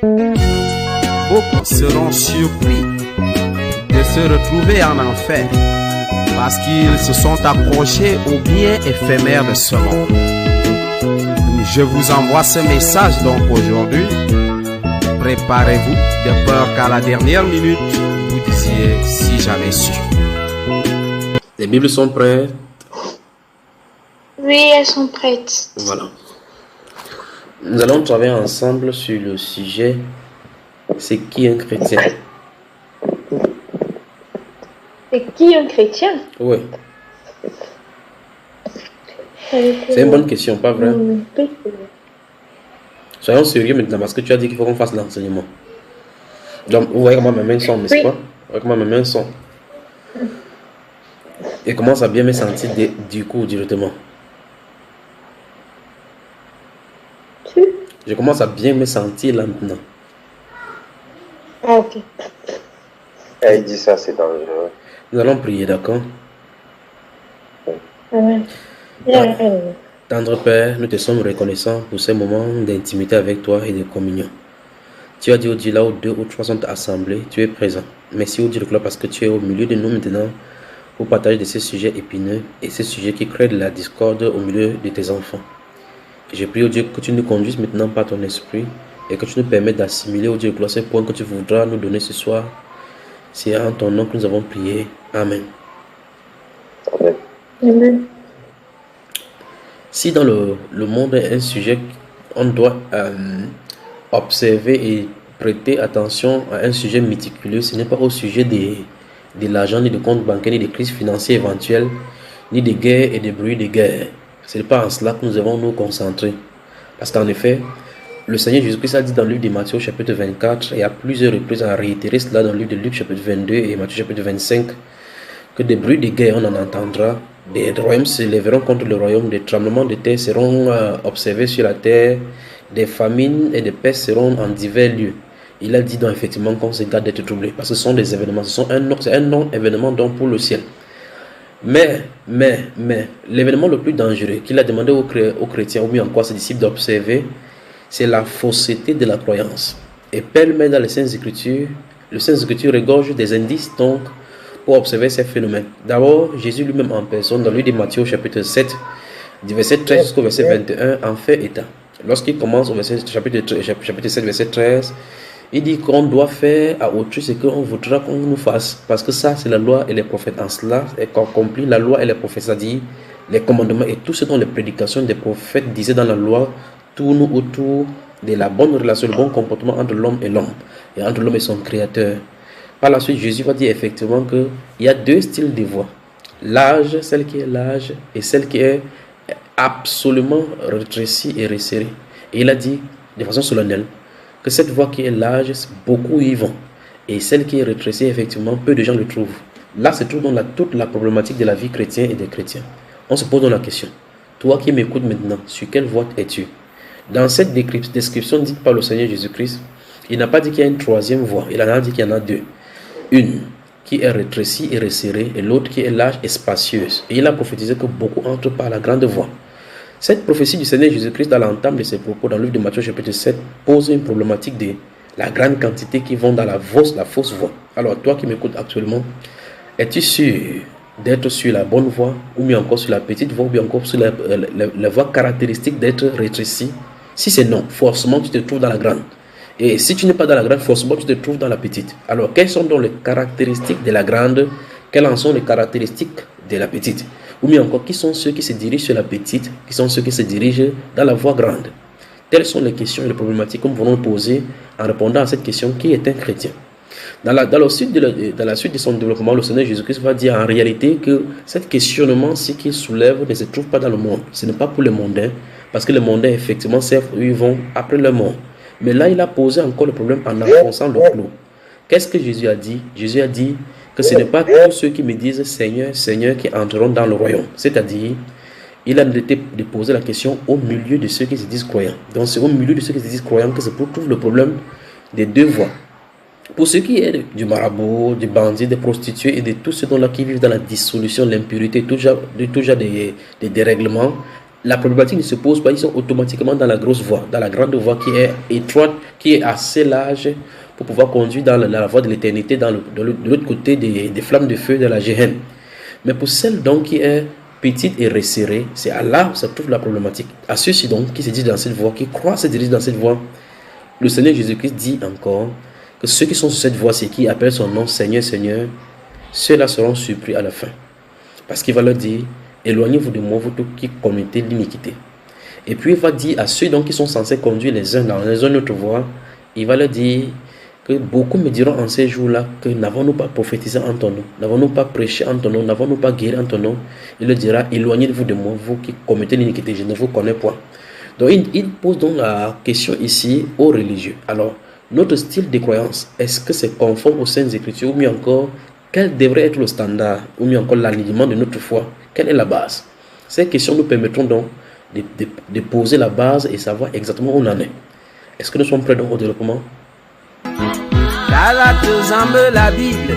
Beaucoup seront surpris de se retrouver en enfer parce qu'ils se sont accrochés au bien éphémère de ce monde. Je vous envoie ce message donc aujourd'hui. Préparez-vous de peur qu'à la dernière minute, vous disiez si j'avais su. Les Bibles sont prêtes? Oui, elles sont prêtes. Voilà. Nous allons travailler ensemble sur le sujet c'est qui un chrétien? C'est qui un chrétien? Oui. C'est une bonne question, pas vrai? Soyons sérieux maintenant parce que tu as dit qu'il faut qu'on fasse l'enseignement. Donc, vous voyez comment mes mains sont, n'est-ce pas? Vous voyez comment mes mains sont. Et commence à bien me sentir du coup directement. Je commence à bien me sentir là maintenant. Ah, ok. Il dit ça, c'est dangereux. Nous allons prier, d'accord? Amen. Tendre Père, nous te sommes reconnaissants pour ces moments d'intimité avec toi et de communion. Tu as dit au Dieu là où 2 ou 3 sont assemblés, tu es présent. Merci au Dieu de gloire parce que tu es au milieu de nous maintenant pour partager de ces sujets épineux et ces sujets qui créent de la discorde au milieu de tes enfants. Je prie au Dieu que tu nous conduises maintenant par ton esprit et que tu nous permettes d'assimiler au Dieu de gloire ces points que tu voudras nous donner ce soir. C'est en ton nom que nous avons prié. Amen. Amen. Amen. Si dans le monde est un sujet, on doit observer et prêter attention à un sujet méticuleux, ce n'est pas au sujet de l'argent, ni de comptes bancaires, ni de crises financières éventuelles, ni de guerres et de bruits de guerre. Ce n'est pas en cela que nous devons nous concentrer. Parce qu'en effet, le Seigneur Jésus-Christ a dit dans le livre de Matthieu chapitre 24, et à plusieurs reprises a réitéré cela dans le livre de Luc chapitre 22 et Matthieu chapitre 25, que des bruits de guerre on en entendra, des royaumes se lèveront contre le royaume, des tremblements de terre seront observés sur la terre, des famines et des pestes seront en divers lieux. Il a dit donc effectivement qu'on se garde d'être troublé, parce que ce sont des événements, c'est un non-événement donc pour le ciel. Mais, l'événement le plus dangereux qu'il a demandé aux chrétiens, ou bien encore à ses disciples d'observer, c'est la fausseté de la croyance. Et pêle-mêle dans les Saintes Écritures, le Saintes Écritures regorge des indices donc pour observer ces phénomènes. D'abord, Jésus lui-même en personne, dans le livre de Matthieu chapitre 7, du verset 13 jusqu'au verset 21, en fait état. Lorsqu'il commence au chapitre 7, verset 13, il dit qu'on doit faire à autrui ce qu'on voudra qu'on nous fasse. Parce que ça, c'est la loi et les prophètes. En cela est accompli la loi et les prophètes, c'est-à-dire les commandements et tout ce dont les prédications des prophètes disaient dans la loi tourne autour de la bonne relation, le bon comportement entre l'homme et l'homme, et entre l'homme et son créateur. Par la suite, Jésus va dire effectivement qu'il y a 2 styles de voix. L'âge, celle qui est l'âge, et celle qui est absolument rétrécie et resserrée. Et il a dit de façon solennelle que cette voie qui est large, beaucoup y vont. Et celle qui est rétrécie, effectivement, peu de gens le trouvent. Là se trouve donc toute la problématique de la vie chrétienne et des chrétiens. On se pose donc la question, toi qui m'écoutes maintenant, sur quelle voie es-tu? Dans cette description dite par le Seigneur Jésus-Christ, il n'a pas dit qu'il y a une 3e voie, il en a dit qu'il y en a 2. Une qui est rétrécie et resserrée, et l'autre qui est large et spacieuse. Et il a prophétisé que beaucoup entrent par la grande voie. Cette prophétie du Seigneur Jésus-Christ, dans l'entame de ses propos, dans le livre de Matthieu chapitre 7, pose une problématique de la grande quantité qui vont dans la fausse voie. Alors, toi qui m'écoutes actuellement, es-tu sûr d'être sur la bonne voie, ou bien encore sur la petite voie, ou bien encore sur la voie caractéristique d'être rétrécie? Si c'est non, forcément tu te trouves dans la grande. Et si tu n'es pas dans la grande, forcément tu te trouves dans la petite. Alors, quelles sont donc les caractéristiques de la grande? Quelles en sont les caractéristiques de la petite? Ou bien encore, qui sont ceux qui se dirigent sur la petite, qui sont ceux qui se dirigent dans la voie grande? Telles sont les questions et les problématiques que nous voulons poser en répondant à cette question: qui est un chrétien? Dans la suite de son développement, le Seigneur Jésus-Christ va dire en réalité que cet questionnement-ci qu'il soulève ne se trouve pas dans le monde. Ce n'est pas pour les mondains, parce que les mondains, effectivement, ils vont après le monde. Mais là, il a posé encore le problème en enfonçant le clou. Qu'est-ce que Jésus a dit? Jésus a dit que ce n'est pas tous ceux qui me disent Seigneur, Seigneur qui entreront dans le royaume. C'est-à-dire, il a été de poser la question au milieu de ceux qui se disent croyants. Donc c'est au milieu de ceux qui se disent croyants que se trouve le problème des 2 voies. Pour ceux qui est du marabout, du bandit, des prostituées et de tous ceux qui vivent dans la dissolution, l'impureté, tout genre des dérèglements, la problématique ne se pose pas, ils sont automatiquement dans la grosse voie, dans la grande voie qui est étroite, qui est assez large pour pouvoir conduire dans la voie de l'éternité, de l'autre côté des flammes de feu de la Géhenne. Mais pour celle donc qui est petite et resserrée, c'est à là où se trouve la problématique. À ceux-ci donc qui se disent dans cette voie, qui croient se dirigent dans cette voie, le Seigneur Jésus-Christ dit encore que ceux qui sont sur cette voie, c'est qui appellent son nom Seigneur, Seigneur, ceux-là seront surpris à la fin. Parce qu'il va leur dire, éloignez-vous de moi, vous tous qui commettez l'iniquité. Et puis il va dire à ceux donc qui sont censés conduire les uns dans une autre voie, il va leur dire que beaucoup me diront en ces jours-là que n'avons-nous pas prophétisé en ton nom, n'avons-nous pas prêché en ton nom, n'avons-nous pas guéri en ton nom. Il leur dira, éloignez-vous de moi, vous qui commettez l'iniquité, je ne vous connais point. Donc il pose donc la question ici aux religieux. Alors, notre style de croyance, est-ce que c'est conforme aux Saintes Écritures ou mieux encore, quel devrait être le standard ou mieux encore l'alignement de notre foi? Quelle est la base? Ces questions nous permettront donc de poser la base et savoir exactement où on en est. Est-ce que nous sommes prêts donc au développement? Galates en la Bible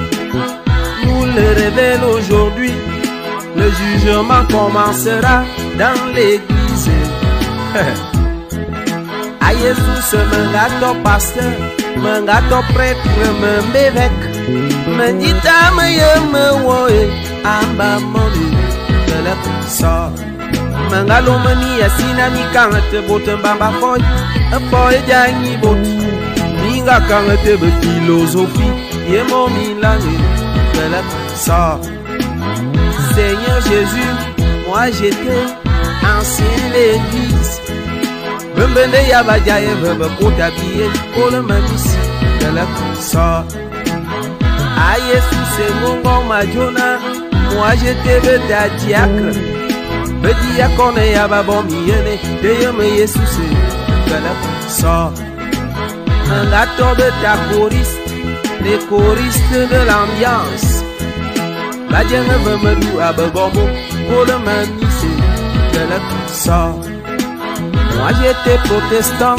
nous le révèle aujourd'hui. Le jugement commencera dans l'église. A Jésus mengato pasteur, mengato prêtre, m'évêque, me dit à me woe, amba moni, de la sort. Mangalo mani asina mi kante bote mbamba foy, foy jani bot. Minga kante be philosophie, yemo milani, de la sort. Seigneur Jésus, moi j'étais ancien l'église. Bembende yabajaye vebe kotabiye, kole mamisi, de la sort. A Jésus c'est mon bon majona, moi j'étais beta diacre. Bedi yakone yababon miyene, deyeme Jésus c'est de la sort. Un gâteau de ta choriste, les choristes de l'ambiance. Badjenge vemelu ababombo, kole mamisi, de la sort. Moi j'étais protestant,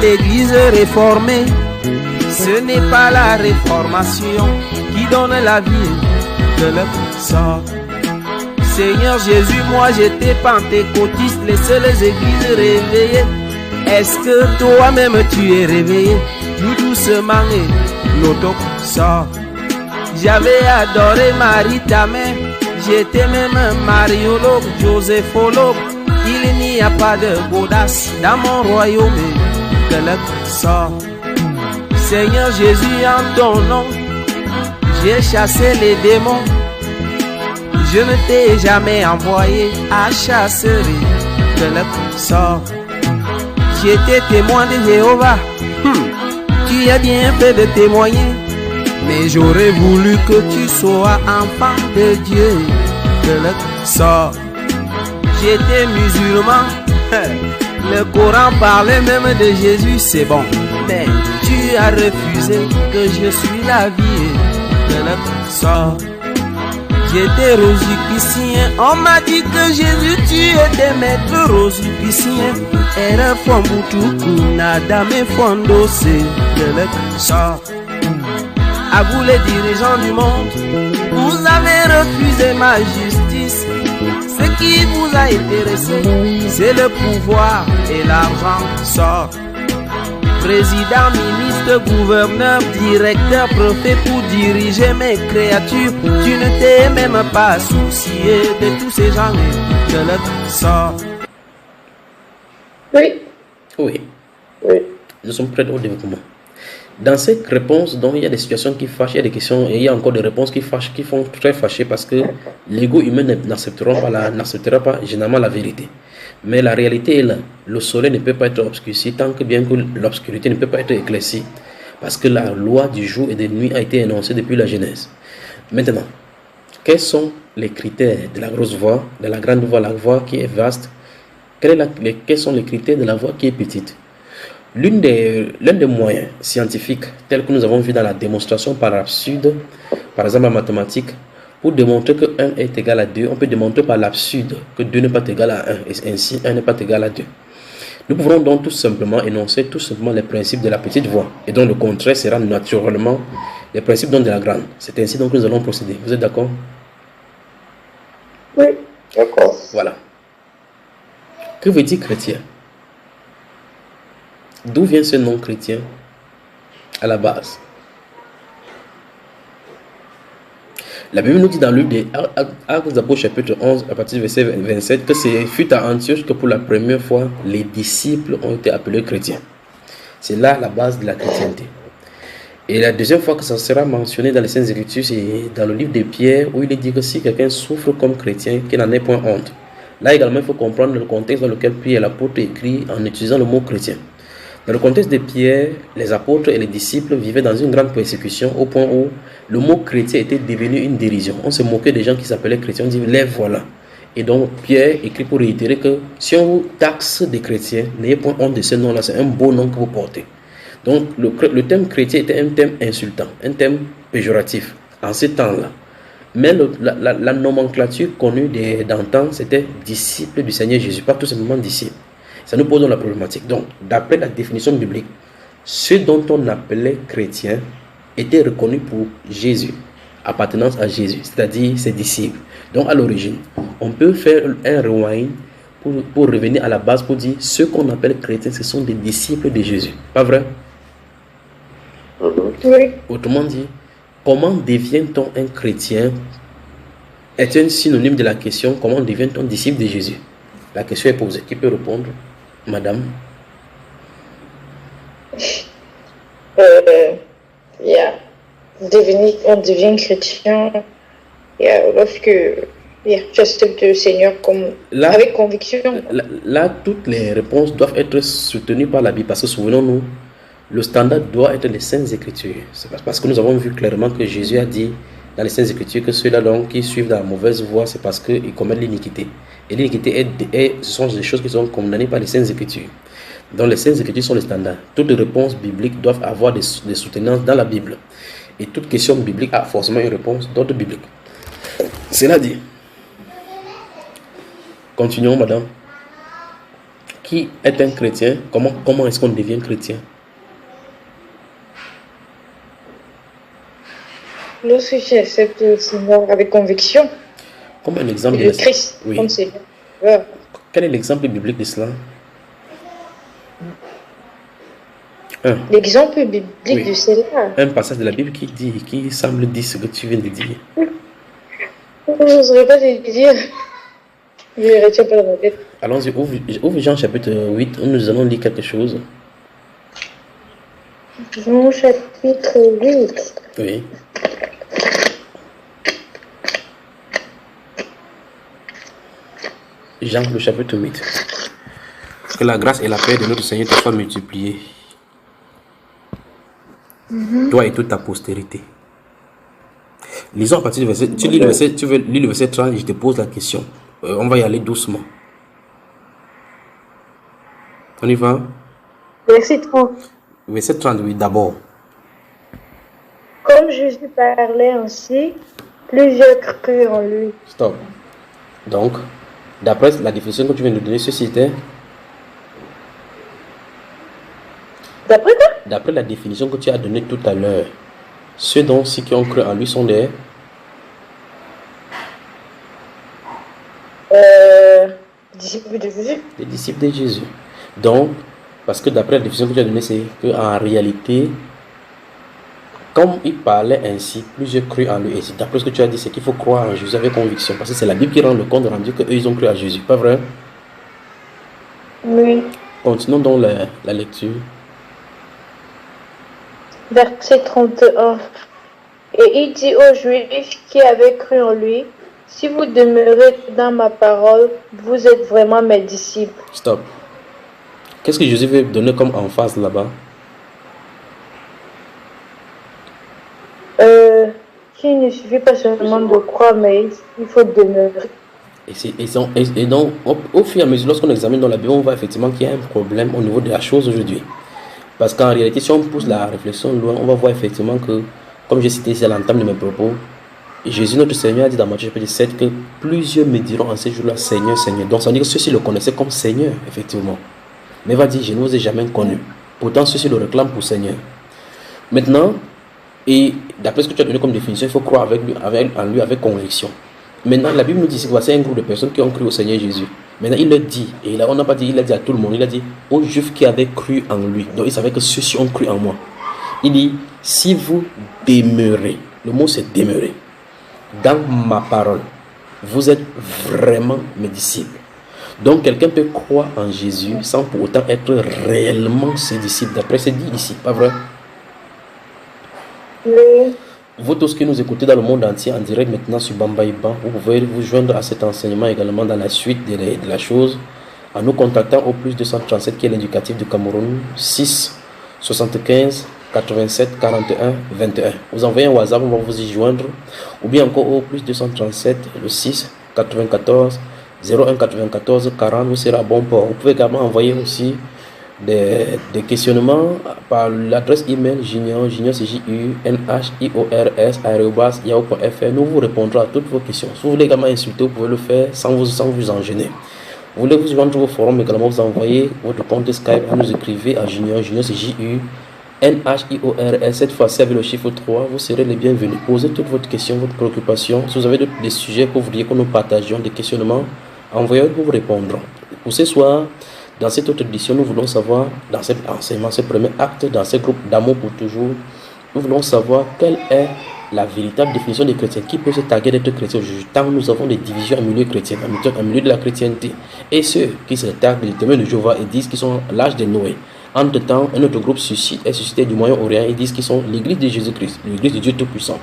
l'église réformée. Ce n'est pas la réformation qui donne la vie de le sort. Seigneur Jésus, moi j'étais pentecôtiste, les seules églises réveillées. Est-ce que toi-même tu es réveillé? Tout doucement et l'auto sort. J'avais adoré Marie ta mère, j'étais même mariologue, joséphologue. Il n'y a pas de audace dans mon royaume de le sort. Seigneur Jésus, en ton nom, j'ai chassé les démons. Je ne t'ai jamais envoyé à chasser de le sort. J'étais témoin de Jéhovah. Tu as bien fait de témoigner, mais j'aurais voulu que tu sois enfant de Dieu de le sort. J'étais musulman, le Coran parlait même de Jésus, c'est bon. Mais tu as refusé que je suis la vie de le sort. J'étais rosicrucien, on m'a dit que Jésus tu étais maître rosicrucien. Era fombutuku nada me fondo c'est de le sort. À vous les dirigeants du monde, vous avez refusé ma justice. Ce qui vous a intéressé, c'est le pouvoir et l'argent sort. Président, ministre, gouverneur, directeur, préfet pour diriger mes créatures. Tu ne t'es même pas soucié de tous ces gens de le sort. Oui. Oui, Oui. nous sommes prêts au développement. Dans cette réponse, donc, il y a des situations qui fâchent, il y a des questions et il y a encore des réponses qui fâchent, qui font très fâcher parce que l'ego humain n'acceptera pas généralement la vérité. Mais la réalité est là. Le soleil ne peut pas être obscurci tant que bien que l'obscurité ne peut pas être éclaircie. Parce que la loi du jour et de la nuit a été énoncée depuis la Genèse. Maintenant, quels sont les critères de la grosse voie, de la grande voie, la voie qui est vaste? Quels sont les critères de la voie qui est petite? L'un des moyens scientifiques, tels que nous avons vu dans la démonstration par l'absurde, par exemple en mathématiques, pour démontrer que 1 est égal à 2, on peut démontrer par l'absurde que 2 n'est pas égal à 1, et ainsi 1 n'est pas égal à 2. Nous pouvons donc tout simplement énoncer les principes de la petite voie, et donc le contraire sera naturellement les principes donc de la grande. C'est ainsi donc que nous allons procéder. Vous êtes d'accord? Oui. D'accord. Voilà. Que veut dire chrétien? D'où vient ce nom chrétien à la base? La Bible nous dit dans le livre des Actes des Apôtres chapitre 11 à partir du verset 27 que c'est fut à Antioche que pour la première fois les disciples ont été appelés chrétiens. C'est là la base de la chrétienté. Et la deuxième fois que ça sera mentionné dans les Saintes Écritures, c'est dans le livre de Pierre où il est dit que si quelqu'un souffre comme chrétien, qu'il n'en ait point honte. Là également, il faut comprendre le contexte dans lequel Pierre l'apôtre écrit en utilisant le mot chrétien. Dans le contexte de Pierre, les apôtres et les disciples vivaient dans une grande persécution au point où le mot chrétien était devenu une dérision. On se moquait des gens qui s'appelaient chrétiens, on dit les voilà. Et donc Pierre écrit pour réitérer que si on vous taxe des chrétiens, n'ayez point honte de ce nom-là, c'est un beau nom que vous portez. Donc le terme chrétien était un terme insultant, un terme péjoratif en ces temps-là. Mais la nomenclature connue d'antan, c'était disciple du Seigneur Jésus, pas tout simplement disciple. Ça nous pose dans la problématique. Donc, d'après la définition biblique, ceux dont on appelait chrétiens étaient reconnus pour Jésus, appartenance à Jésus, c'est-à-dire ses disciples. Donc, à l'origine, on peut faire un rewind pour revenir à la base pour dire ceux qu'on appelle chrétiens, ce sont des disciples de Jésus. Pas vrai? Oui. Autrement dit, comment devient-on un chrétien est un synonyme de la question comment devient-on disciple de Jésus? La question est posée. Qui peut répondre? Madame? On devient chrétien lorsque tu acceptes le Seigneur avec conviction. Là, toutes les réponses doivent être soutenues par la Bible parce que souvenons-nous, le standard doit être les Saintes Écritures. C'est parce que nous avons vu clairement que Jésus a dit dans les Saintes Écritures que ceux-là donc qui suivent la mauvaise voie, c'est parce qu'ils commettent l'iniquité. Et l'iniquité, ce sont des choses qui sont condamnées par les Saintes Écritures. Donc les Saintes Écritures sont les standards. Toutes les réponses bibliques doivent avoir des soutenances dans la Bible. Et toute question biblique a forcément une réponse d'ordre biblique. Cela dit, continuons, madame. Qui est un chrétien? Comment est-ce qu'on devient chrétien? Lorsque tu acceptes le Seigneur avec conviction, comme un exemple de Christ, oui. Comme Seigneur. Quel est l'exemple biblique de cela? L'exemple biblique de cela. Un passage de la Bible qui semble dire ce que tu viens de dire. Je n'oserais pas te dire. Je ne retiens pas dans ma tête. Allons-y, ouvre Jean chapitre 8, où nous allons lire quelque chose. Jean chapitre 8. Oui. Jean le chapitre 8. Que la grâce et la paix de notre Seigneur te soient multipliées. Toi et toute ta postérité. Lisons à partir du verset. Tu veux lire le verset 30 et je te pose la question. On va y aller doucement. On y va? Verset 30. Verset 30, oui, d'abord. Comme Jésus parlait ainsi, plusieurs crurent en lui. Stop. Donc, d'après la définition que tu viens de donner, ceci était... D'après quoi? D'après la définition que tu as donnée tout à l'heure, ceux dont ceux qui ont cru en lui sont des... Disciples de Jésus. Des disciples de Jésus. Donc, parce que d'après la définition que tu as donnée, c'est qu'en réalité, comme il parlait ainsi, plusieurs crurent en lui. Et d'après ce que tu as dit, c'est qu'il faut croire en Jésus avec conviction. Parce que c'est la Bible qui rend le compte rendu qu'eux, ils ont cru à Jésus. Pas vrai? Oui. Continuons donc la lecture. Verset 31. Et il dit aux Juifs qui avaient cru en lui, si vous demeurez dans ma parole, vous êtes vraiment mes disciples. Stop. Qu'est-ce que Jésus veut donner comme emphase là-bas? Qu'il ne suffit pas seulement de croire, mais il faut demeurer. Et donc, au fur et à mesure, lorsqu'on examine dans la Bible, on voit effectivement qu'il y a un problème au niveau de la chose aujourd'hui. Parce qu'en réalité, si on pousse la réflexion loin, on va voir effectivement que, comme j'ai cité ici à l'entame de mes propos, Jésus, notre Seigneur, a dit dans Matthieu chapitre 7 que plusieurs me diront en ces jours-là, Seigneur, Seigneur. Donc, ça veut dire que ceux-ci le connaissaient comme Seigneur, effectivement. Mais il va dire, je ne vous ai jamais connu. Pourtant, ceux-ci le réclament pour Seigneur. Maintenant, et d'après ce que tu as donné comme définition, il faut croire en lui avec conviction. Maintenant, la Bible nous dit que voici un groupe de personnes qui ont cru au Seigneur Jésus. Maintenant, il le dit, et là, on n'a pas dit, il a dit à tout le monde, il a dit aux Juifs qui avaient cru en lui. Donc, il savait que ceux-ci ont cru en moi. Il dit, si vous demeurez, le mot c'est demeurer, dans ma parole, vous êtes vraiment mes disciples. Donc, quelqu'un peut croire en Jésus sans pour autant être réellement ses disciples. D'après c'est dit ici, pas vrai? Oui. Vous tous qui nous écoutez dans le monde entier en direct maintenant sur Bambaiba, vous pouvez vous joindre à cet enseignement également dans la suite de la chose en nous contactant au plus 237 qui est l'indicatif du Cameroun 6 75 87 41 21. Vous envoyez un WhatsApp, on va vous y joindre, ou bien encore au plus 237 le 6 94 01 94 40, vous serez à bon port. Vous pouvez également envoyer aussi des questionnements par l'adresse email juniors@yahoo.fr. Nous vous répondrons à toutes vos questions. Si vous voulez également insulter, vous pouvez le faire sans vous en gêner. Vous voulez vous joindre au forum également, vous envoyez votre compte Skype, vous nous écrivez à juniors, c'est JUNHIORS, cette fois-ci avec le chiffre 3, vous serez les bienvenus. Posez toutes vos questions, votre préoccupation. Si vous avez des sujets que vous voudriez que nous partagions, des questionnements, envoyez-nous, nous vous répondrons. Pour ce soir, dans cette autre édition, nous voulons savoir, dans cet enseignement, ce premier acte, dans ce groupe d'amour pour toujours, nous voulons savoir quelle est la véritable définition des chrétiens. Qui peut se taguer d'être chrétien aujourd'hui? Tant nous avons des divisions en milieu chrétien, en milieu de la chrétienté. Et ceux qui se taguent les témoins de Jéhovah et disent qu'ils sont l'âge de Noé. Entre-temps, un autre groupe est suscité du Moyen-Orient et disent qu'ils sont l'église de Jésus-Christ, l'église de Dieu Tout-Puissant.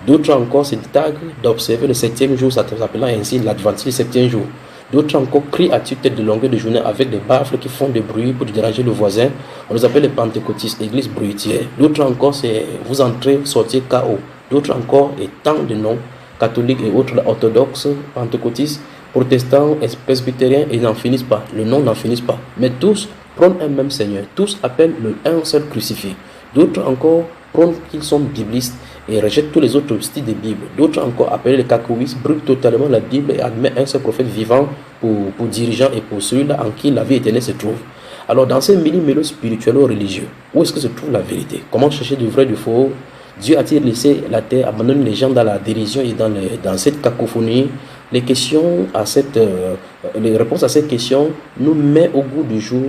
D'autres encore se taguent d'observer le 7e jour, s'appelant ainsi l'Adventiste du 7e jour. D'autres encore crient à toute tête de longueur de journée avec des baffles qui font des bruits pour déranger le voisin. On les appelle les pentecôtistes, l'église bruitière. D'autres encore, c'est vous entrez, sortir KO. D'autres encore, et tant de noms, catholiques et autres orthodoxes, pentecôtistes, protestants, presbytériens, et n'en finissent pas. Le nom n'en finissent pas. Mais tous prônent un même Seigneur. Tous appellent un seul crucifié. D'autres encore prônent qu'ils sont biblistes et rejettent tous les autres styles de Bible. D'autres encore, appelés les cacoïstes, brûlent totalement la Bible et admettent un seul prophète vivant pour dirigeant et pour celui-là en qui la vie éternelle se trouve. Alors, dans ces milieux spirituels ou religieux, où est-ce que se trouve la vérité? Comment chercher du vrai du faux? Dieu a-t-il laissé la terre abandonner les gens dans la dérision et dans cette cacophonie? Les réponses à ces questions nous mettent au goût du jour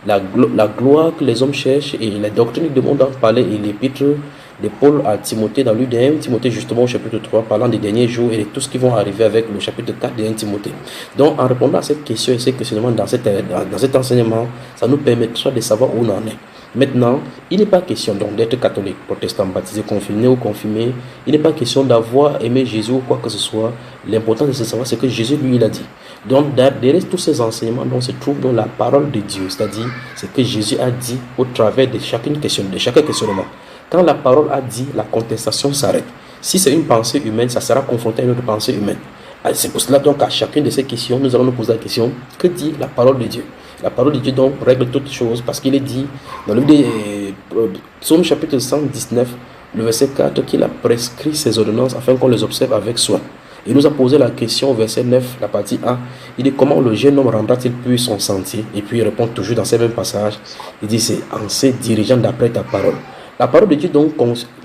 la gloire que les hommes cherchent et la doctrine du monde en parler et l'épître de Paul à Timothée dans l'UDM, Timothée justement au chapitre 3, parlant des derniers jours et de tout ce qui vont arriver avec le chapitre 4 de 1 Timothée. Donc en répondant à cette question et ces questionnements dans cet enseignement, ça nous permettra de savoir où on en est. Maintenant, il n'est pas question donc d'être catholique, protestant, baptisé, confirmé ou confirmé. Il n'est pas question d'avoir aimé Jésus ou quoi que ce soit. L'important de savoir, c'est que Jésus, lui, il a dit. Donc, derrière tous ces enseignements, donc, se trouve dans la parole de Dieu, c'est-à-dire ce que Jésus a dit au travers de chaque questionnement. Quand la parole a dit, la contestation s'arrête. Si c'est une pensée humaine, ça sera confronté à une autre pensée humaine. C'est pour cela donc à chacune de ces questions, nous allons nous poser la question, que dit la parole de Dieu? La parole de Dieu donc règle toutes choses parce qu'il est dit dans le livre de Psaume chapitre 119, le verset 4, qu'il a prescrit ses ordonnances afin qu'on les observe avec soin. Il nous a posé la question au verset 9, la partie A. Il dit comment le jeune homme rendra-t-il pur son sentier? Et puis il répond toujours dans ces mêmes passages. Il dit c'est en se dirigeant d'après ta parole. La parole de Dieu donc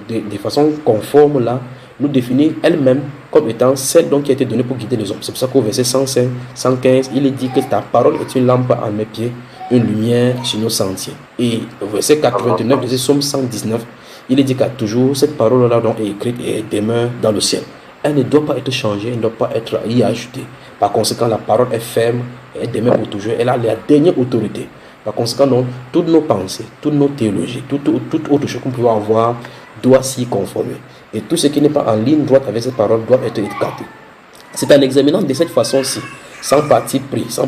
de façon conforme là nous définit elle-même comme étant celle donc qui a été donnée pour guider les hommes. C'est pour ça qu'au verset 105, 115, il est dit que ta parole est une lampe à mes pieds, une lumière sur nos sentiers. Et au verset 89 de ce psaume 119, il est dit qu'à toujours cette parole-là donc est écrite et demeure dans le ciel. Elle ne doit pas être changée, elle ne doit pas être y ajoutée. Par conséquent, la parole est ferme, elle demeure pour toujours, elle a la dernière autorité. Par conséquent, donc, toutes nos pensées, toutes nos théologies, toute autre chose qu'on peut avoir doit s'y conformer. Et tout ce qui n'est pas en ligne droite avec cette parole doit être écarté. C'est en examinant de cette façon-ci, sans parti pris, sans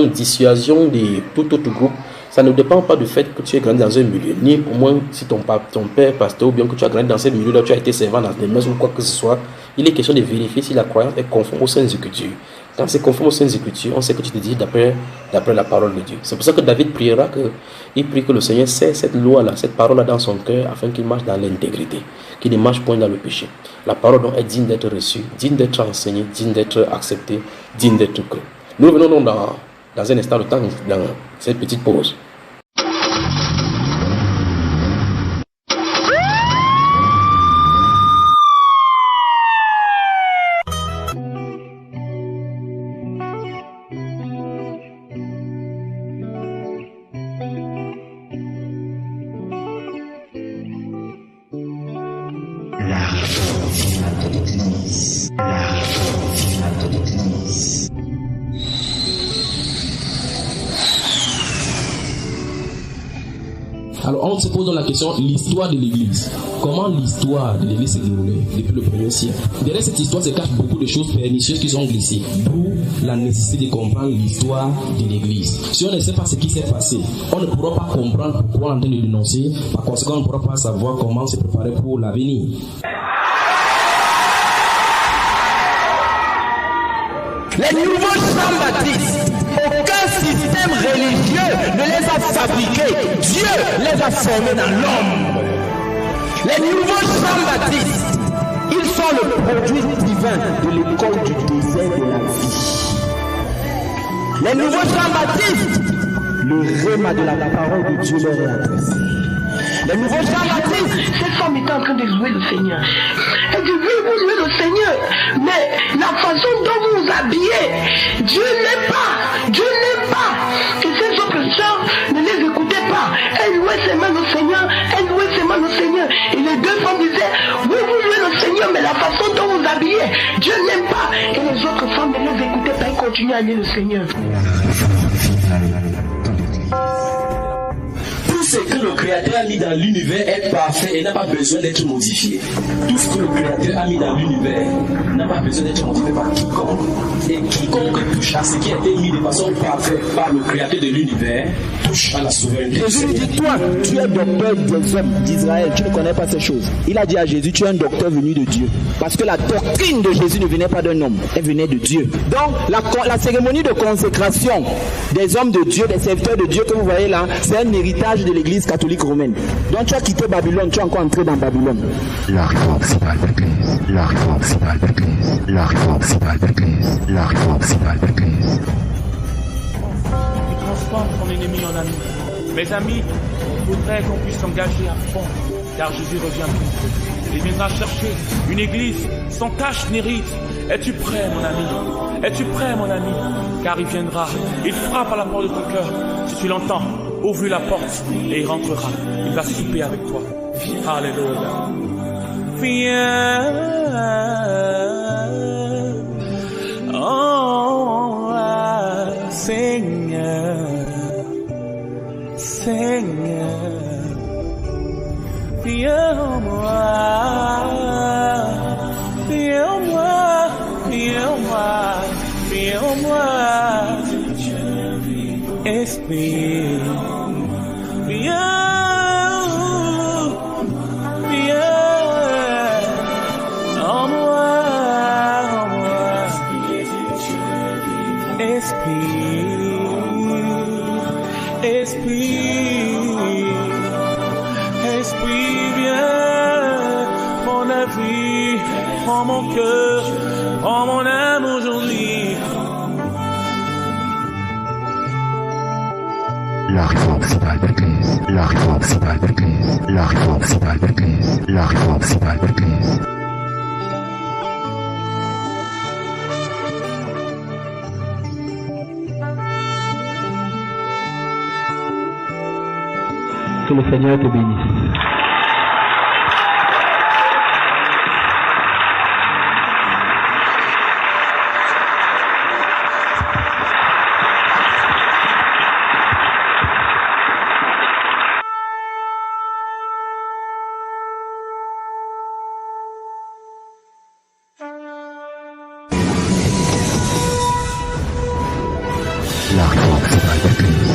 dissuasion de tout autre groupe. Ça ne dépend pas du fait que tu es grandi dans un milieu, ni au moins si ton père pasteur ou bien que tu as grandi dans ce milieu-là, tu as été servant dans des maisons ou quoi que ce soit. Il est question de vérifier si la croyance est conforme aux Saintes Écritures. Quand c'est conforme aux Saintes Écritures, on sait que tu te dis d'après la parole de Dieu. C'est pour ça que David priera il prie que le Seigneur sait cette loi-là, cette parole-là dans son cœur afin qu'il marche dans l'intégrité, qu'il ne marche point dans le péché. La parole donc est digne d'être reçue, digne d'être enseignée, digne d'être acceptée, digne d'être crue. Nous revenons donc dans un instant de temps dans cette petite pause. Alors on se pose donc la question, l'histoire de l'Église. Comment l'histoire de l'Église s'est déroulée depuis le 1er siècle? Derrière cette histoire se cachent beaucoup de choses pernicieuses qui sont glissées. D'où la nécessité de comprendre l'histoire de l'Église. Si on ne sait pas ce qui s'est passé, on ne pourra pas comprendre pourquoi on est en train de dénoncer. Par conséquent, on ne pourra pas savoir comment se préparer pour l'avenir. Les nouveaux Jean-Baptiste, aucun système religieux ne les a fabriqués. Dieu les a formés dans l'homme. Les nouveaux Jean-Baptiste, ils sont le produit divin de l'école du désert de la vie. Les nouveaux Jean-Baptiste, le rhéma de la parole de Dieu leur est adressé. Les nouveaux Jean-Baptiste, cette femme était en train de louer le Seigneur. Elle dit, oui, vous louez le Seigneur, mais la façon dont vous vous habillez, Dieu n'aime pas. Dieu n'aime pas. Et ces autres sœurs, ne les écoutez pas. Elles louaient seulement le Seigneur, elles louaient seulement le Seigneur. Et les deux femmes disaient, oui, vous louez le Seigneur, mais la façon dont vous vous habillez, Dieu n'aime pas. Et les autres femmes ne les écoutaient pas, elles continuaient à louer le Seigneur. Tout ce que le Créateur a mis dans l'univers est parfait et n'a pas besoin d'être modifié. Tout ce que le Créateur a mis dans l'univers n'a pas besoin d'être modifié par quiconque. Et quiconque touche à ce qui a été mis de façon parfaite par le Créateur de l'univers touche à la souveraineté. Jésus lui dit, toi, tu es docteur des hommes d'Israël, tu ne connais pas ces choses. Il a dit à Jésus, tu es un docteur venu de Dieu. Parce que la doctrine de Jésus ne venait pas d'un homme, elle venait de Dieu. Donc, la cérémonie de consécration des hommes de Dieu, des serviteurs de Dieu que vous voyez là, c'est un héritage de l'église catholique romaine. Donc tu as quitté Babylone, tu es encore entré dans Babylone. La réforme finale de l'église. La réforme finale de l'église. La réforme finale de l'église. La réforme finale de l'église. Tu transformes ton ennemi en ami. Mes amis, il faudrait qu'on puisse s'engager à fond, car Jésus revient bientôt. Il viendra chercher une église sans tache ni rite. Es-tu prêt, mon ami? Es-tu prêt, mon ami? Car il viendra, il frappe à la porte de ton cœur. Si tu l'entends, ouvre la porte et il rentrera. Il va souper avec toi. Alléluia. Viens, oh Seigneur, Seigneur, viens en moi, viens en moi, viens en moi, viens en moi, Esprit, viens. Esprit, viens, prends la vie, prends mon cœur, prends mon âme aujourd'hui. La réforme finale de l'église. La réforme finale de l'église. La réforme finale de l'église. La réforme finale de l'église. Que le Seigneur te bénisse. La réforme finale de l'église.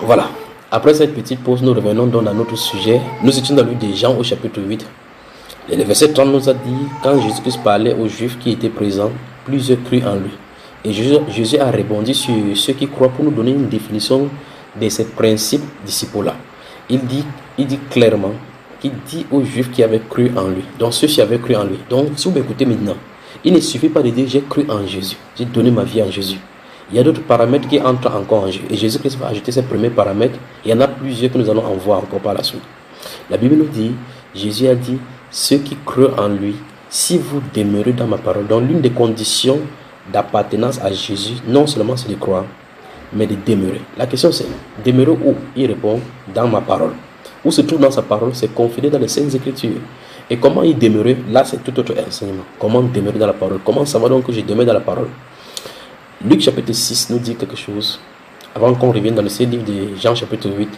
Voilà, après cette petite pause, nous revenons donc à notre sujet. Nous étions dans le livre de Jean au chapitre 8. Et le verset 30 nous a dit, quand Jésus-Christ parlait aux Juifs qui étaient présents, plusieurs crurent en lui. Et Jésus a répondu sur ceux qui croient pour nous donner une définition de ces principes disciples-là. Il dit clairement qu'il dit aux Juifs qui avaient cru en lui. Donc ceux-ci avaient cru en lui. Donc si vous m'écoutez maintenant, il ne suffit pas de dire j'ai cru en Jésus, j'ai donné ma vie en Jésus. Il y a d'autres paramètres qui entrent encore en jeu. Et Jésus-Christ va ajouter ses premiers paramètres. Il y en a plusieurs que nous allons en voir encore par la suite. La Bible nous dit, Jésus a dit, ceux qui croient en lui si vous demeurez dans ma parole. Donc l'une des conditions d'appartenance à Jésus, non seulement c'est de croire, mais de demeurer. La question c'est, demeurer où? Il répond, dans ma parole. Où se trouve dans sa parole? C'est confidé dans les Saintes Écritures. Et comment y demeurer? Là c'est tout autre enseignement. Comment demeurer dans la parole? Comment savoir donc que je demeure dans la parole? Luc chapitre 6 nous dit quelque chose, avant qu'on revienne dans le livre de Jean chapitre 8.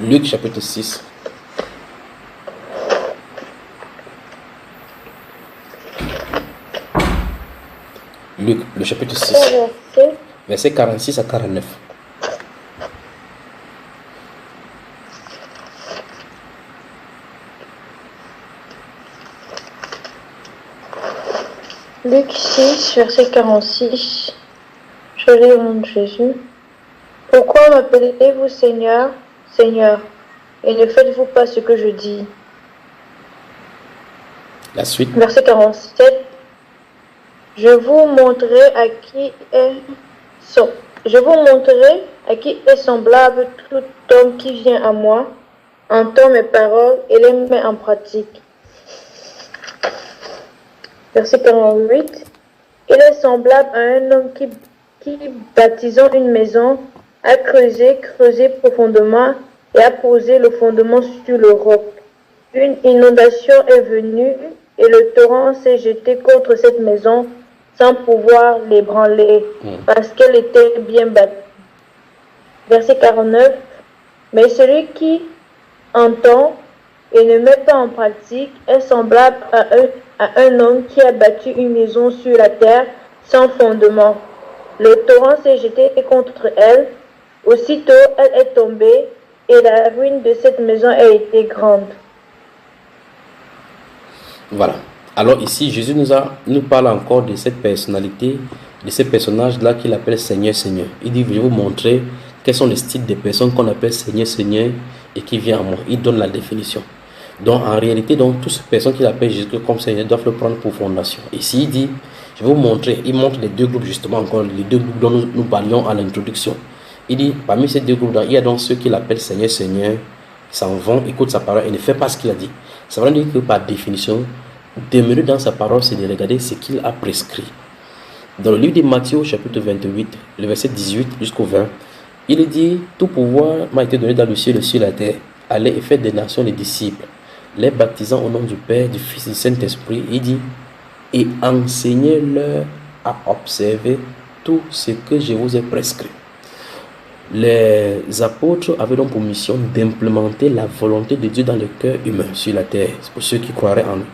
Luc chapitre 6. Luc, le chapitre 6, verset 46 à 49. Luc 6, verset 46. Je lis au nom de Jésus. Pourquoi m'appelez-vous Seigneur, Seigneur, et ne faites-vous pas ce que je dis? La suite. Verset 47. Je vous montrerai à qui est semblable tout homme qui vient à moi, entend mes paroles et les met en pratique. Verset 48. Il est semblable à un homme qui bâtissant une maison, a creusé profondément et a posé le fondement sur le roc. Une inondation est venue et le torrent s'est jeté contre cette maison sans pouvoir l'ébranler parce qu'elle était bien bâtie. Verset 49. Mais celui qui entend et ne met pas en pratique est semblable à un homme qui a bâti une maison sur la terre sans fondement. Le torrent s'est jeté contre elle. Aussitôt, elle est tombée et la ruine de cette maison a été grande. Voilà. Alors ici, Jésus nous parle encore de cette personnalité, de ces personnages-là qu'il appelle Seigneur, Seigneur. Il dit, je vais vous montrer quels sont les styles de personnes qu'on appelle Seigneur, Seigneur et qui vient à moi. Il donne la définition. Donc en réalité, toutes ces personnes qu'il appelle Jésus comme Seigneur doivent le prendre pour fondation. Ici, il dit, je vais vous montrer, il montre les deux groupes justement encore, les deux groupes dont nous parlions à l'introduction. Il dit, parmi ces deux groupes, il y a donc ceux qu'il appelle Seigneur, Seigneur, qui s'en vont, écoutent sa parole et ne font pas ce qu'il a dit. Ça veut dire que par définition, demeurer dans sa parole, c'est de regarder ce qu'il a prescrit. Dans le livre de Matthieu, chapitre 28, le verset 18 jusqu'au 20, il dit, tout pouvoir m'a été donné dans le ciel et sur la terre. Allez et faites des nations les disciples, les baptisant au nom du Père, du Fils et du Saint-Esprit. Il dit, et enseignez-leur à observer tout ce que je vous ai prescrit. Les apôtres avaient donc pour mission d'implémenter la volonté de Dieu dans le cœur humain sur la terre. C'est pour ceux qui croiraient en lui.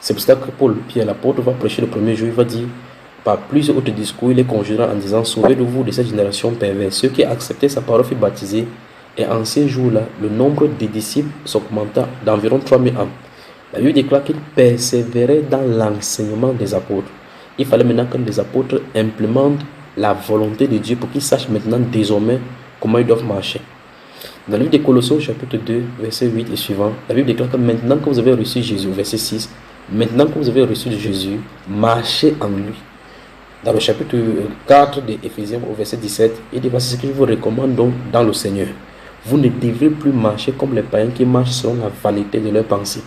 C'est pour ça que Paul, Pierre l'apôtre, va prêcher le premier jour. Il va dire, par plusieurs autres discours, il les conjurera en disant, sauvez-vous de cette génération perverse. Ceux qui acceptaient sa parole furent baptisés. Et en ces jours-là, le nombre des disciples s'augmenta d'environ 3000 âmes. La Bible déclare qu'ils persévéraient dans l'enseignement des apôtres. Il fallait maintenant que les apôtres implémentent la volonté de Dieu pour qu'ils sachent maintenant désormais comment ils doivent marcher. Dans le livre de Colossiens, chapitre 2, verset 8 et suivant, la Bible déclare que maintenant que vous avez reçu Jésus, verset 6, maintenant que vous avez reçu Jésus, marchez en lui. Dans le chapitre 4 de Éphésiens, au verset 17, il dit, voici ce que je vous recommande donc dans le Seigneur. Vous ne devez plus marcher comme les païens qui marchent selon la vanité de leurs pensées.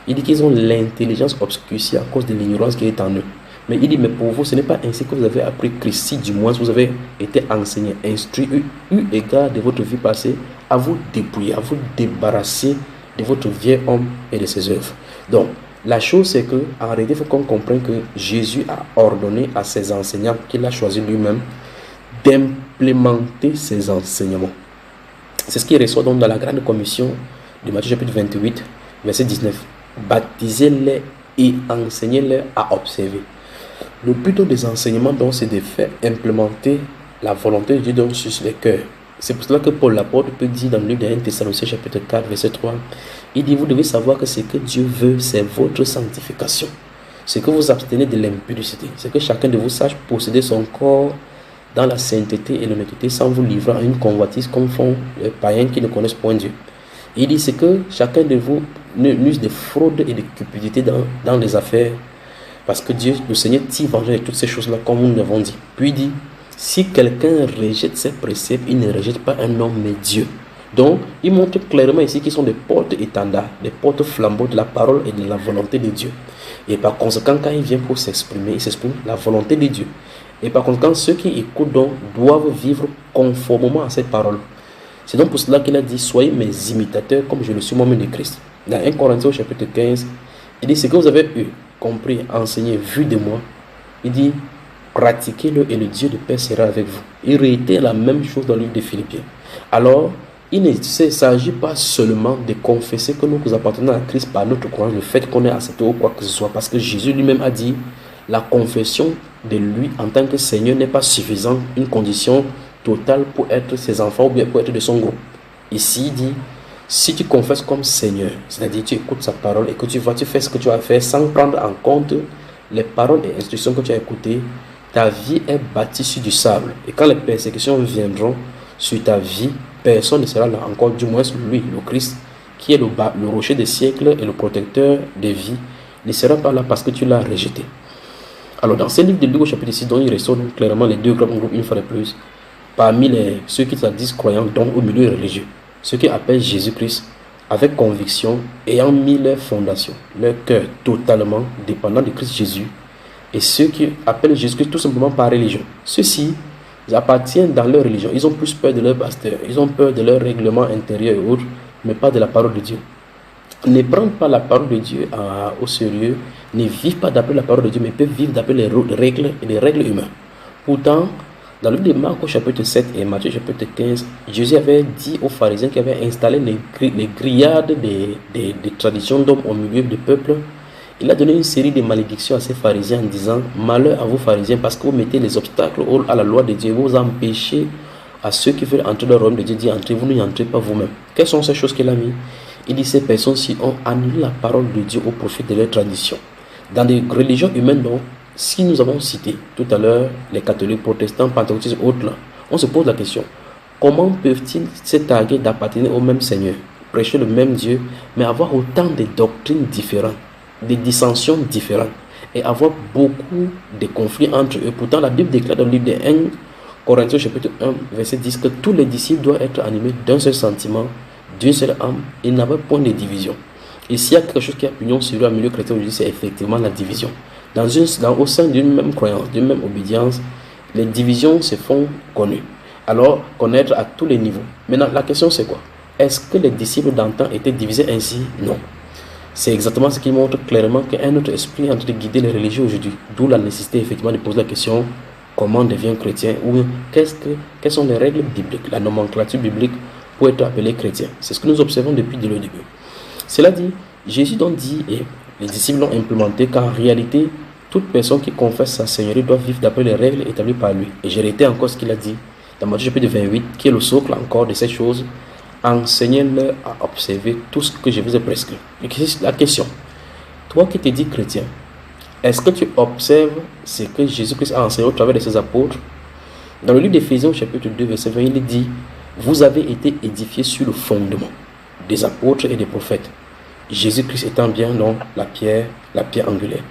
Il dit qu'ils ont l'intelligence obscurcie à cause de l'ignorance qui est en eux. Mais il dit, mais pour vous, ce n'est pas ainsi que vous avez appris Christ, si du moins vous avez été enseigné, instruit, eu égard de votre vie passée, à vous dépouiller, à vous débarrasser de votre vieil homme et de ses œuvres. Donc, la chose c'est que, en réalité, il faut qu'on comprenne que Jésus a ordonné à ses enseignants, qu'il a choisi lui-même, d'implémenter ses enseignements. C'est ce qui ressort donc dans la grande commission de Matthieu chapitre 28, verset 19. Baptisez-les et enseignez-les à observer. Le but des enseignements, donc, c'est de faire implémenter la volonté de Dieu donc, sur les cœurs. C'est pour cela que Paul l'apôtre peut dire dans le livre de 1 Thessaloniciens chapitre 4, verset 3, il dit, vous devez savoir que ce que Dieu veut, c'est votre sanctification. C'est que vous abstenez de l'impudicité. C'est que chacun de vous sache posséder son corps dans la sainteté et l'honnêteté sans vous livrer à une convoitise comme font les païens qui ne connaissent point Dieu. Il dit, c'est que chacun de vous n'use de fraude et de cupidité dans les affaires. Parce que Dieu, le Seigneur, tire vengeance de toutes ces choses-là, comme nous l'avons dit. Puis il dit, Si quelqu'un rejette ses préceptes, il ne rejette pas un homme mais Dieu. Donc, il montre clairement ici qu'ils sont des porte-étendards, des porte-flambeaux de la parole et de la volonté de Dieu. Et par conséquent, quand il vient pour s'exprimer, il s'exprime la volonté de Dieu. Et par conséquent, ceux qui écoutent donc doivent vivre conformément à cette parole. C'est donc pour cela qu'il a dit, soyez mes imitateurs comme je le suis moi-même de Christ. Dans 1 Corinthiens au chapitre 15, il dit, ce que vous avez eu, compris, enseigné, vu de moi, il dit, pratiquez-le et le Dieu de paix sera avec vous. Il réitère la même chose dans le livre de Philippiens. Alors, il ne s'agit pas seulement de confesser que nous appartenons à Christ par notre croyance, le fait qu'on est accepté ou quoi que ce soit, parce que Jésus lui-même a dit, la confession de lui en tant que Seigneur n'est pas suffisante, une condition totale pour être ses enfants ou bien pour être de son groupe. Ici, il dit, si tu confesses comme Seigneur, c'est-à-dire tu écoutes sa parole et que tu fais ce que tu vas faire sans prendre en compte les paroles et instructions que tu as écoutées, ta vie est bâtie sur du sable. Et quand les persécutions viendront sur ta vie, personne ne sera là, encore du moins lui, le Christ, qui est le rocher des siècles et le protecteur des vies, ne sera pas là parce que tu l'as rejeté. Alors dans ce livre de Luc au chapitre 6, dont il ressort clairement les deux grands groupes une fois de plus, parmi ceux qui se disent croyants, donc au milieu religieux, ceux qui appellent Jésus-Christ avec conviction, ayant mis leur fondation, leur cœur totalement dépendant de Christ Jésus, et ceux qui appellent Jésus-Christ tout simplement par religion. Ceux-ci, ils appartiennent dans leur religion, ils ont plus peur de leur pasteur, ils ont peur de leur règlement intérieur et autres, mais pas de la parole de Dieu. Ne prennent pas la parole de Dieu au sérieux, ne vivent pas d'après la parole de Dieu, mais peuvent vivre d'après les règles et les règles humaines. Pourtant, dans le livre de Marc au chapitre 7 et Matthieu chapitre 15, Jésus avait dit aux pharisiens qui avaient installé les grillades des traditions d'hommes au milieu du peuple. Il a donné une série de malédictions à ces pharisiens en disant, malheur à vous pharisiens parce que vous mettez les obstacles à la loi de Dieu, vous empêchez à ceux qui veulent entrer dans le royaume de Dieu d'y entrer, vous n'y entrez pas vous-même. Quelles sont ces choses qu'il a mis? Il dit, ces personnes-ci ont annulé la parole de Dieu au profit de leur tradition. Dans des religions humaines, donc, si nous avons cité tout à l'heure les catholiques, protestants, pentecôtistes et autres, là, on se pose la question, comment peuvent-ils se targuer d'appartenir au même Seigneur, prêcher le même Dieu, mais avoir autant de doctrines différentes, des dissensions différentes, et avoir beaucoup de conflits entre eux? Pourtant, la Bible déclare dans le livre de 1 Corinthiens chapitre 1, verset 10, que tous les disciples doivent être animés d'un seul sentiment, d'une seule âme, et n'avoir point de division. Et s'il y a quelque chose qui a pignon sur le milieu chrétien aujourd'hui, c'est effectivement la division. Au sein d'une même croyance, d'une même obédience, les divisions se font connues. Alors, connaître à tous les niveaux. Maintenant, la question c'est quoi? Est-ce que les disciples d'antan étaient divisés ainsi? Non. C'est exactement ce qui montre clairement qu'un autre esprit est en train de guider les religieux aujourd'hui. D'où la nécessité effectivement de poser la question, comment on devient chrétien? Ou quelles sont les règles bibliques, la nomenclature biblique pour être appelé chrétien? C'est ce que nous observons depuis le début. Cela dit, Jésus donc dit, et les disciples l'ont implémenté, qu'en réalité, toute personne qui confesse sa Seigneurie doit vivre d'après les règles établies par lui. Et j'ai réité encore ce qu'il a dit dans Matthieu chapitre 28, qui est le socle encore de ces choses. Enseignez-leur à observer tout ce que je vous ai prescrit. Et la question, toi qui te dis chrétien, est-ce que tu observes ce que Jésus-Christ a enseigné au travers de ses apôtres? Dans le livre d'Éphésiens chapitre 2, verset 20, il dit, vous avez été édifiés sur le fondement des apôtres et des prophètes, Jésus-Christ étant bien donc la pierre angulaire.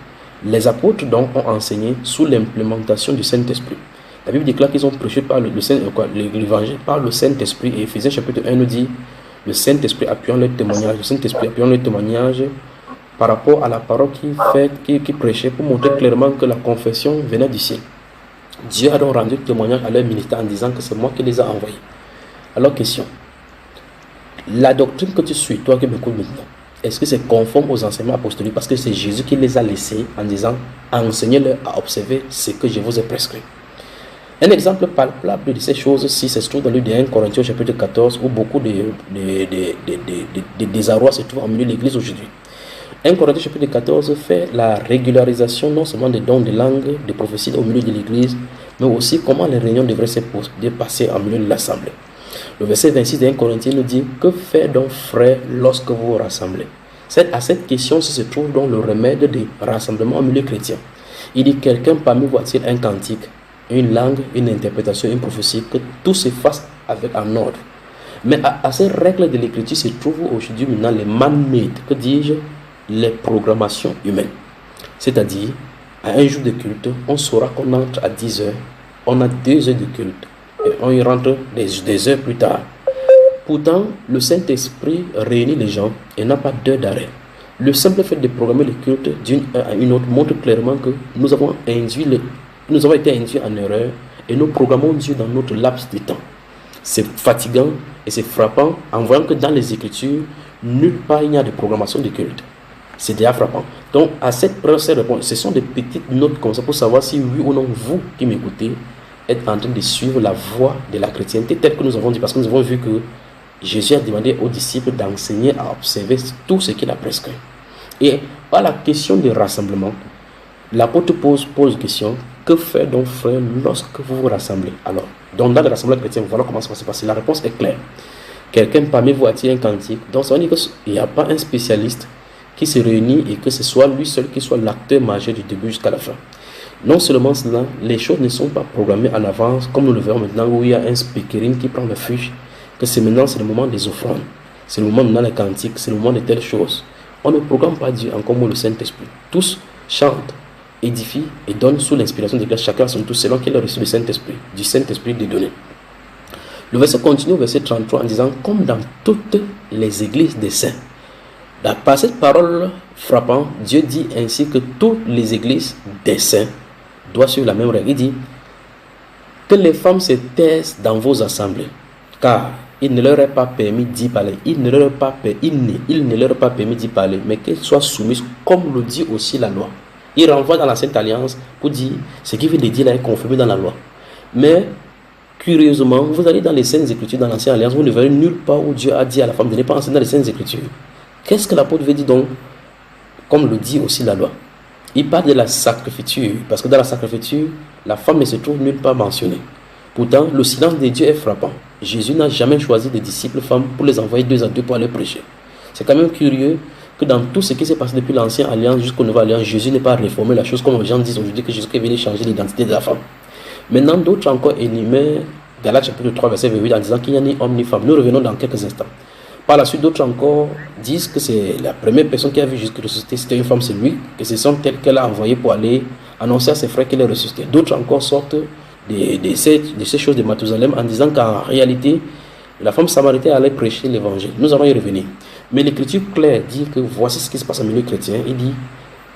Les apôtres donc ont enseigné sous l'implémentation du Saint-Esprit. La Bible déclare qu'ils ont prêché par l'évangile par le Saint-Esprit, et Éphésiens chapitre 1 nous dit le Saint-Esprit appuyant leur témoignage, par rapport à la parole qui prêchait, pour montrer clairement que la confession venait du ciel. Dieu a donc rendu témoignage à leur ministère en disant que c'est moi qui les a envoyés. Alors question, la doctrine que tu suis, toi qui m'écoutes maintenant, est-ce que c'est conforme aux enseignements apostoliques? Parce que c'est Jésus qui les a laissés en disant, enseignez-leur à observer ce que je vous ai prescrit. Un exemple palpable de ces choses-ci se trouve dans le livre de 1 Corinthiens chapitre 14, où beaucoup de désarroi se trouvent au milieu de l'église aujourd'hui. 1 Corinthiens chapitre 14 fait la régularisation non seulement des dons de langue, de prophétie au milieu de l'église, mais aussi comment les réunions devraient se passer au milieu de l'assemblée. Le verset 26 de 1 Corinthiens nous dit, que faire donc frères lorsque vous vous rassemblez? À cette question se trouve donc le remède des rassemblements au milieu chrétien. Il dit, quelqu'un parmi vous a-t-il un cantique, une langue, une interprétation, une prophétie, que tout se fasse en ordre? Mais à ces règles de l'écriture se trouvent aujourd'hui maintenant les man-made, que dis-je, les programmations humaines. C'est-à-dire, à un jour de culte, on saura qu'on entre à 10h, on a 2 heures de culte et on y rentre des heures plus tard. Pourtant, le Saint-Esprit réunit les gens et n'a pas d'heure d'arrêt. Le simple fait de programmer le culte d'une heure à une autre montre clairement que nous avons été induits en erreur et nous programmons Dieu dans notre laps de temps. C'est fatigant et c'est frappant en voyant que dans les Écritures, nulle part il n'y a de programmation de culte. C'est déjà frappant. Donc, à cette première réponse, ce sont des petites notes comme ça pour savoir si oui ou non, vous qui m'écoutez, êtes en train de suivre la voie de la chrétienté telle que nous avons dit, parce que nous avons vu que Jésus a demandé aux disciples d'enseigner à observer tout ce qu'il a prescrit. Et par la question du rassemblement, l'apôtre pose la question, que faire donc frère lorsque vous vous rassemblez? Alors, dans le rassemblement chrétien, voilà comment ça va se passer. La réponse est claire. Quelqu'un parmi vous a-t-il un cantique? Donc ça veut dire qu'il n'y a pas un spécialiste qui se réunit et que ce soit lui seul qui soit l'acteur majeur du début jusqu'à la fin. Non seulement cela, les choses ne sont pas programmées en avance, comme nous le verrons maintenant, où il y a un speakering qui prend le fiche, que c'est maintenant c'est le moment des offrandes, c'est le moment maintenant des cantiques, c'est le moment de telles choses. On ne programme pas Dieu encore moins le Saint-Esprit. Tous chantent, édifient et donnent sous l'inspiration de Dieu, chacun son tout selon qu'il a reçu le Saint-Esprit, du Saint-Esprit de donner. Le verset continue au verset 33 en disant, comme dans toutes les églises des saints. Par cette parole frappante, Dieu dit ainsi que toutes les églises des saints doivent suivre la même règle. Il dit que les femmes se taisent dans vos assemblées, car il ne leur est pas permis d'y parler. Il ne leur est pas permis d'y parler, mais qu'elles soient soumises, comme le dit aussi la loi. Il renvoie dans la Sainte Alliance pour dire ce qui vient de dire là est confirmé dans la loi. Mais curieusement, vous allez dans les Saintes Écritures, dans l'Ancienne Alliance, vous ne verrez nulle part où Dieu a dit à la femme de ne pas enseigner dans les Saintes Écritures. Qu'est-ce que l'apôtre veut dire donc, comme le dit aussi la loi? Il parle de la sacrifiture, parce que dans la sacrifiture, la femme ne se trouve nulle part mentionnée. Pourtant, le silence de Dieu est frappant. Jésus n'a jamais choisi des disciples femmes pour les envoyer 2 à 2 pour aller prêcher. C'est quand même curieux que dans tout ce qui s'est passé depuis l'Ancienne Alliance jusqu'au Nouveau Alliance, Jésus n'ait pas réformé la chose comme les gens disent aujourd'hui que Jésus est venu changer l'identité de la femme. Maintenant, d'autres encore énumèrent Galates chapitre 3, verset 28 en disant qu'il n'y a ni homme ni femme. Nous revenons dans quelques instants. Par la suite, d'autres encore disent que c'est la première personne qui a vu Jésus ressusciter, c'était une femme, c'est lui, que ce sont telles qu'elle a envoyé pour aller annoncer à ses frères qu'il est ressuscité. D'autres encore sortent de ces choses de Mathusalem en disant qu'en réalité, la femme samaritaine allait prêcher l'évangile. Nous allons y revenir. Mais l'écriture claire dit que voici ce qui se passe au milieu chrétien. Il dit,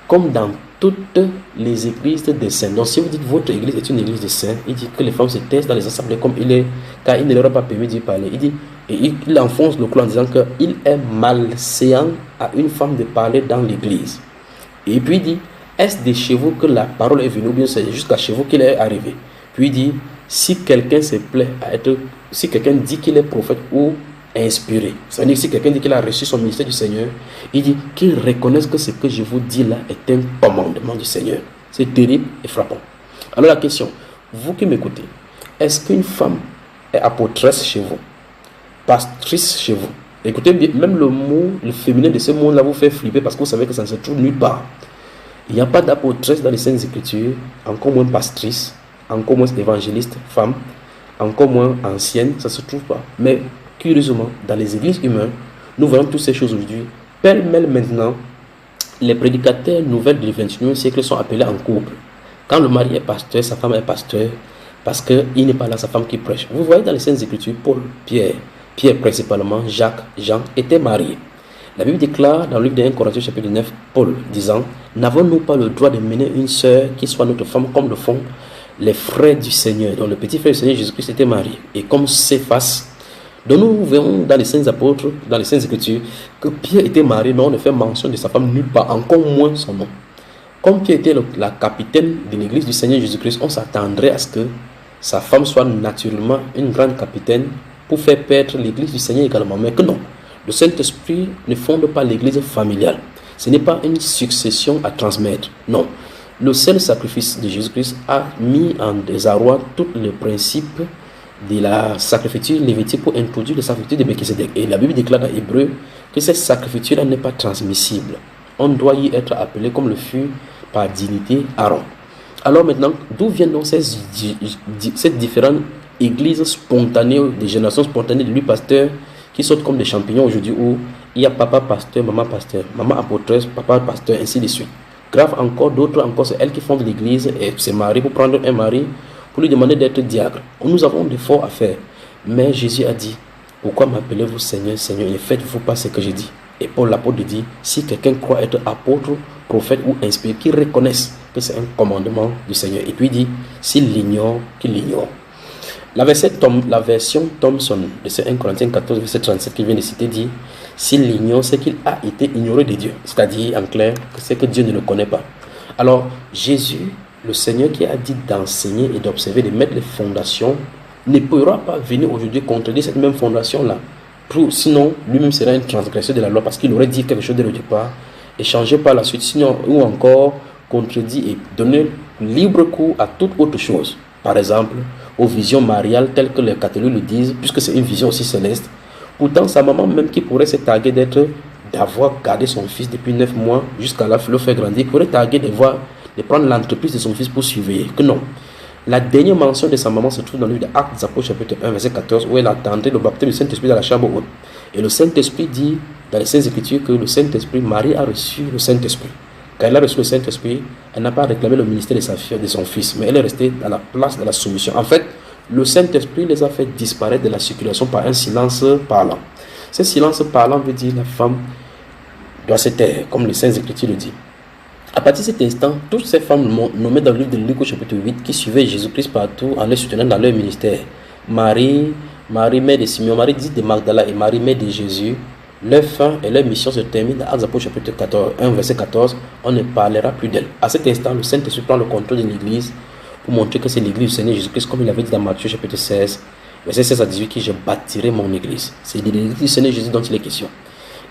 comme dans toutes les églises des saints. Donc si vous dites votre église est une église de saints, il dit que les femmes se taisent dans les assemblées comme il est, car il ne leur a pas permis d'y parler. Il dit, et il enfonce le clou en disant qu'il est malséant à une femme de parler dans l'église. Et puis il dit, est-ce de chez vous que la parole est venue, ou bien c'est jusqu'à chez vous qu'il est arrivé? Puis il dit, si quelqu'un se plaît à être, si quelqu'un dit qu'il est prophète ou inspiré, c'est-à-dire si quelqu'un dit qu'il a reçu son ministère du Seigneur, il dit qu'il reconnaisse que ce que je vous dis là est un commandement du Seigneur. C'est terrible et frappant. Alors la question, vous qui m'écoutez, est-ce qu'une femme est apôtresse chez vous, pastrice chez vous? Écoutez bien, même le mot, le féminin de ce mot-là vous fait flipper parce que vous savez que ça ne se trouve nulle part. Il n'y a pas d'apôtresse dans les Saintes Écritures, encore moins pastrice, encore moins évangéliste, femme, encore moins ancienne, ça ne se trouve pas. Mais curieusement, dans les églises humaines, nous voyons toutes ces choses aujourd'hui. Pêle-mêle maintenant, les prédicateurs nouvelles du 21e siècle sont appelés en couple. Quand le mari est pasteur, sa femme est pasteur, parce qu'il n'est pas là, sa femme qui prêche. Vous voyez dans les Saintes Écritures, Paul, Pierre principalement, Jacques, Jean, étaient mariés. La Bible déclare dans le livre de 1 Corinthiens chapitre 9, Paul disant, n'avons-nous pas le droit de mener une sœur qui soit notre femme comme le font les frères du Seigneur? Donc le petit frère du Seigneur Jésus-Christ était marié. Et comme Céphas, donc nous verrons dans les Saints Apôtres, dans les Saintes Écritures, que Pierre était marié, mais on ne fait mention de sa femme nulle part, encore moins son nom. Comme Pierre était la capitaine de l'église du Seigneur Jésus-Christ, on s'attendrait à ce que sa femme soit naturellement une grande capitaine pour faire perdre l'église du Seigneur également. Mais que non, le Saint-Esprit ne fonde pas l'église familiale. Ce n'est pas une succession à transmettre. Non. Le seul sacrifice de Jésus-Christ a mis en désarroi tous les principes de la sacrificature lévitique pour introduire le sacrifice de Melchisédek. Et la Bible déclare dans Hébreu que cette sacrificature-là n'est pas transmissible. On doit y être appelé comme le fut par dignité Aaron. Alors maintenant, d'où viennent donc ces différentes églises spontanées, des générations spontanées de lui pasteurs qui sautent comme des champignons aujourd'hui, où il y a papa pasteur, maman apôtresse, papa pasteur, ainsi de suite. Grave encore, d'autres encore, c'est elles qui fondent l'église et se marient pour prendre un mari pour lui demander d'être diacre. Nous avons d'efforts à faire. Mais Jésus a dit, pourquoi m'appelez-vous Seigneur, Seigneur, et ne faites-vous pas ce que j'ai dit? Et Paul l'apôtre dit, si quelqu'un croit être apôtre, prophète ou inspiré, qu'il reconnaisse que c'est un commandement du Seigneur. Et puis il dit, s'il l'ignore, qu'il l'ignore. La version Thomson de ce 1 Corinthiens 14, verset 37 qu'il vient de citer dit, s'il l'ignore, c'est qu'il a été ignoré de Dieu. C'est-à-dire, en clair, que c'est que Dieu ne le connaît pas. Alors, Jésus, le Seigneur qui a dit d'enseigner et d'observer, de mettre les fondations, ne pourra pas venir aujourd'hui contredire cette même fondation-là. Sinon, lui-même sera une transgression de la loi parce qu'il aurait dit quelque chose dès le départ et changé par la suite, sinon, ou encore contredit et donné libre cours à toute autre chose. Par exemple, aux visions mariales telles que les catholiques le disent, puisque c'est une vision aussi céleste. Pourtant, sa maman même qui pourrait se targuer d'avoir gardé son fils depuis 9 mois jusqu'à là, le faire grandir, pourrait targuer de prendre l'entreprise de son fils pour surveiller. Que non. La dernière mention de sa maman se trouve dans le livre des Actes des Apôtres, chapitre 1, verset 14, où elle a tenté le baptême du Saint-Esprit dans la chambre haute. Et le Saint-Esprit dit dans les Saintes Écritures que le Saint-Esprit, Marie a reçu le Saint-Esprit. Quand elle a reçu le Saint-Esprit, elle n'a pas réclamé le ministère de son fils, mais elle est restée à la place de la soumission. En fait, le Saint-Esprit les a fait disparaître de la circulation par un silence parlant. Ce silence parlant veut dire la femme doit se taire, comme les Saintes Écritures le disent. À partir de cet instant, toutes ces femmes nommées dans le livre de Luc au chapitre 8 qui suivaient Jésus-Christ partout en les soutenant dans leur ministère, Marie, mère de Simeon, Marie dite de Magdala et Marie, mère de Jésus, leur fin et leur mission se terminent dans Actes des Apôtres chapitre 1, verset 14, on ne parlera plus d'elle. À cet instant, le Saint-Esprit prend le contrôle de l'Église pour montrer que c'est l'Église du Seigneur Jésus-Christ, comme il avait dit dans Matthieu chapitre 16, verset 16 à 18, que je bâtirai mon Église. C'est l'Église du Seigneur Jésus dont il est question.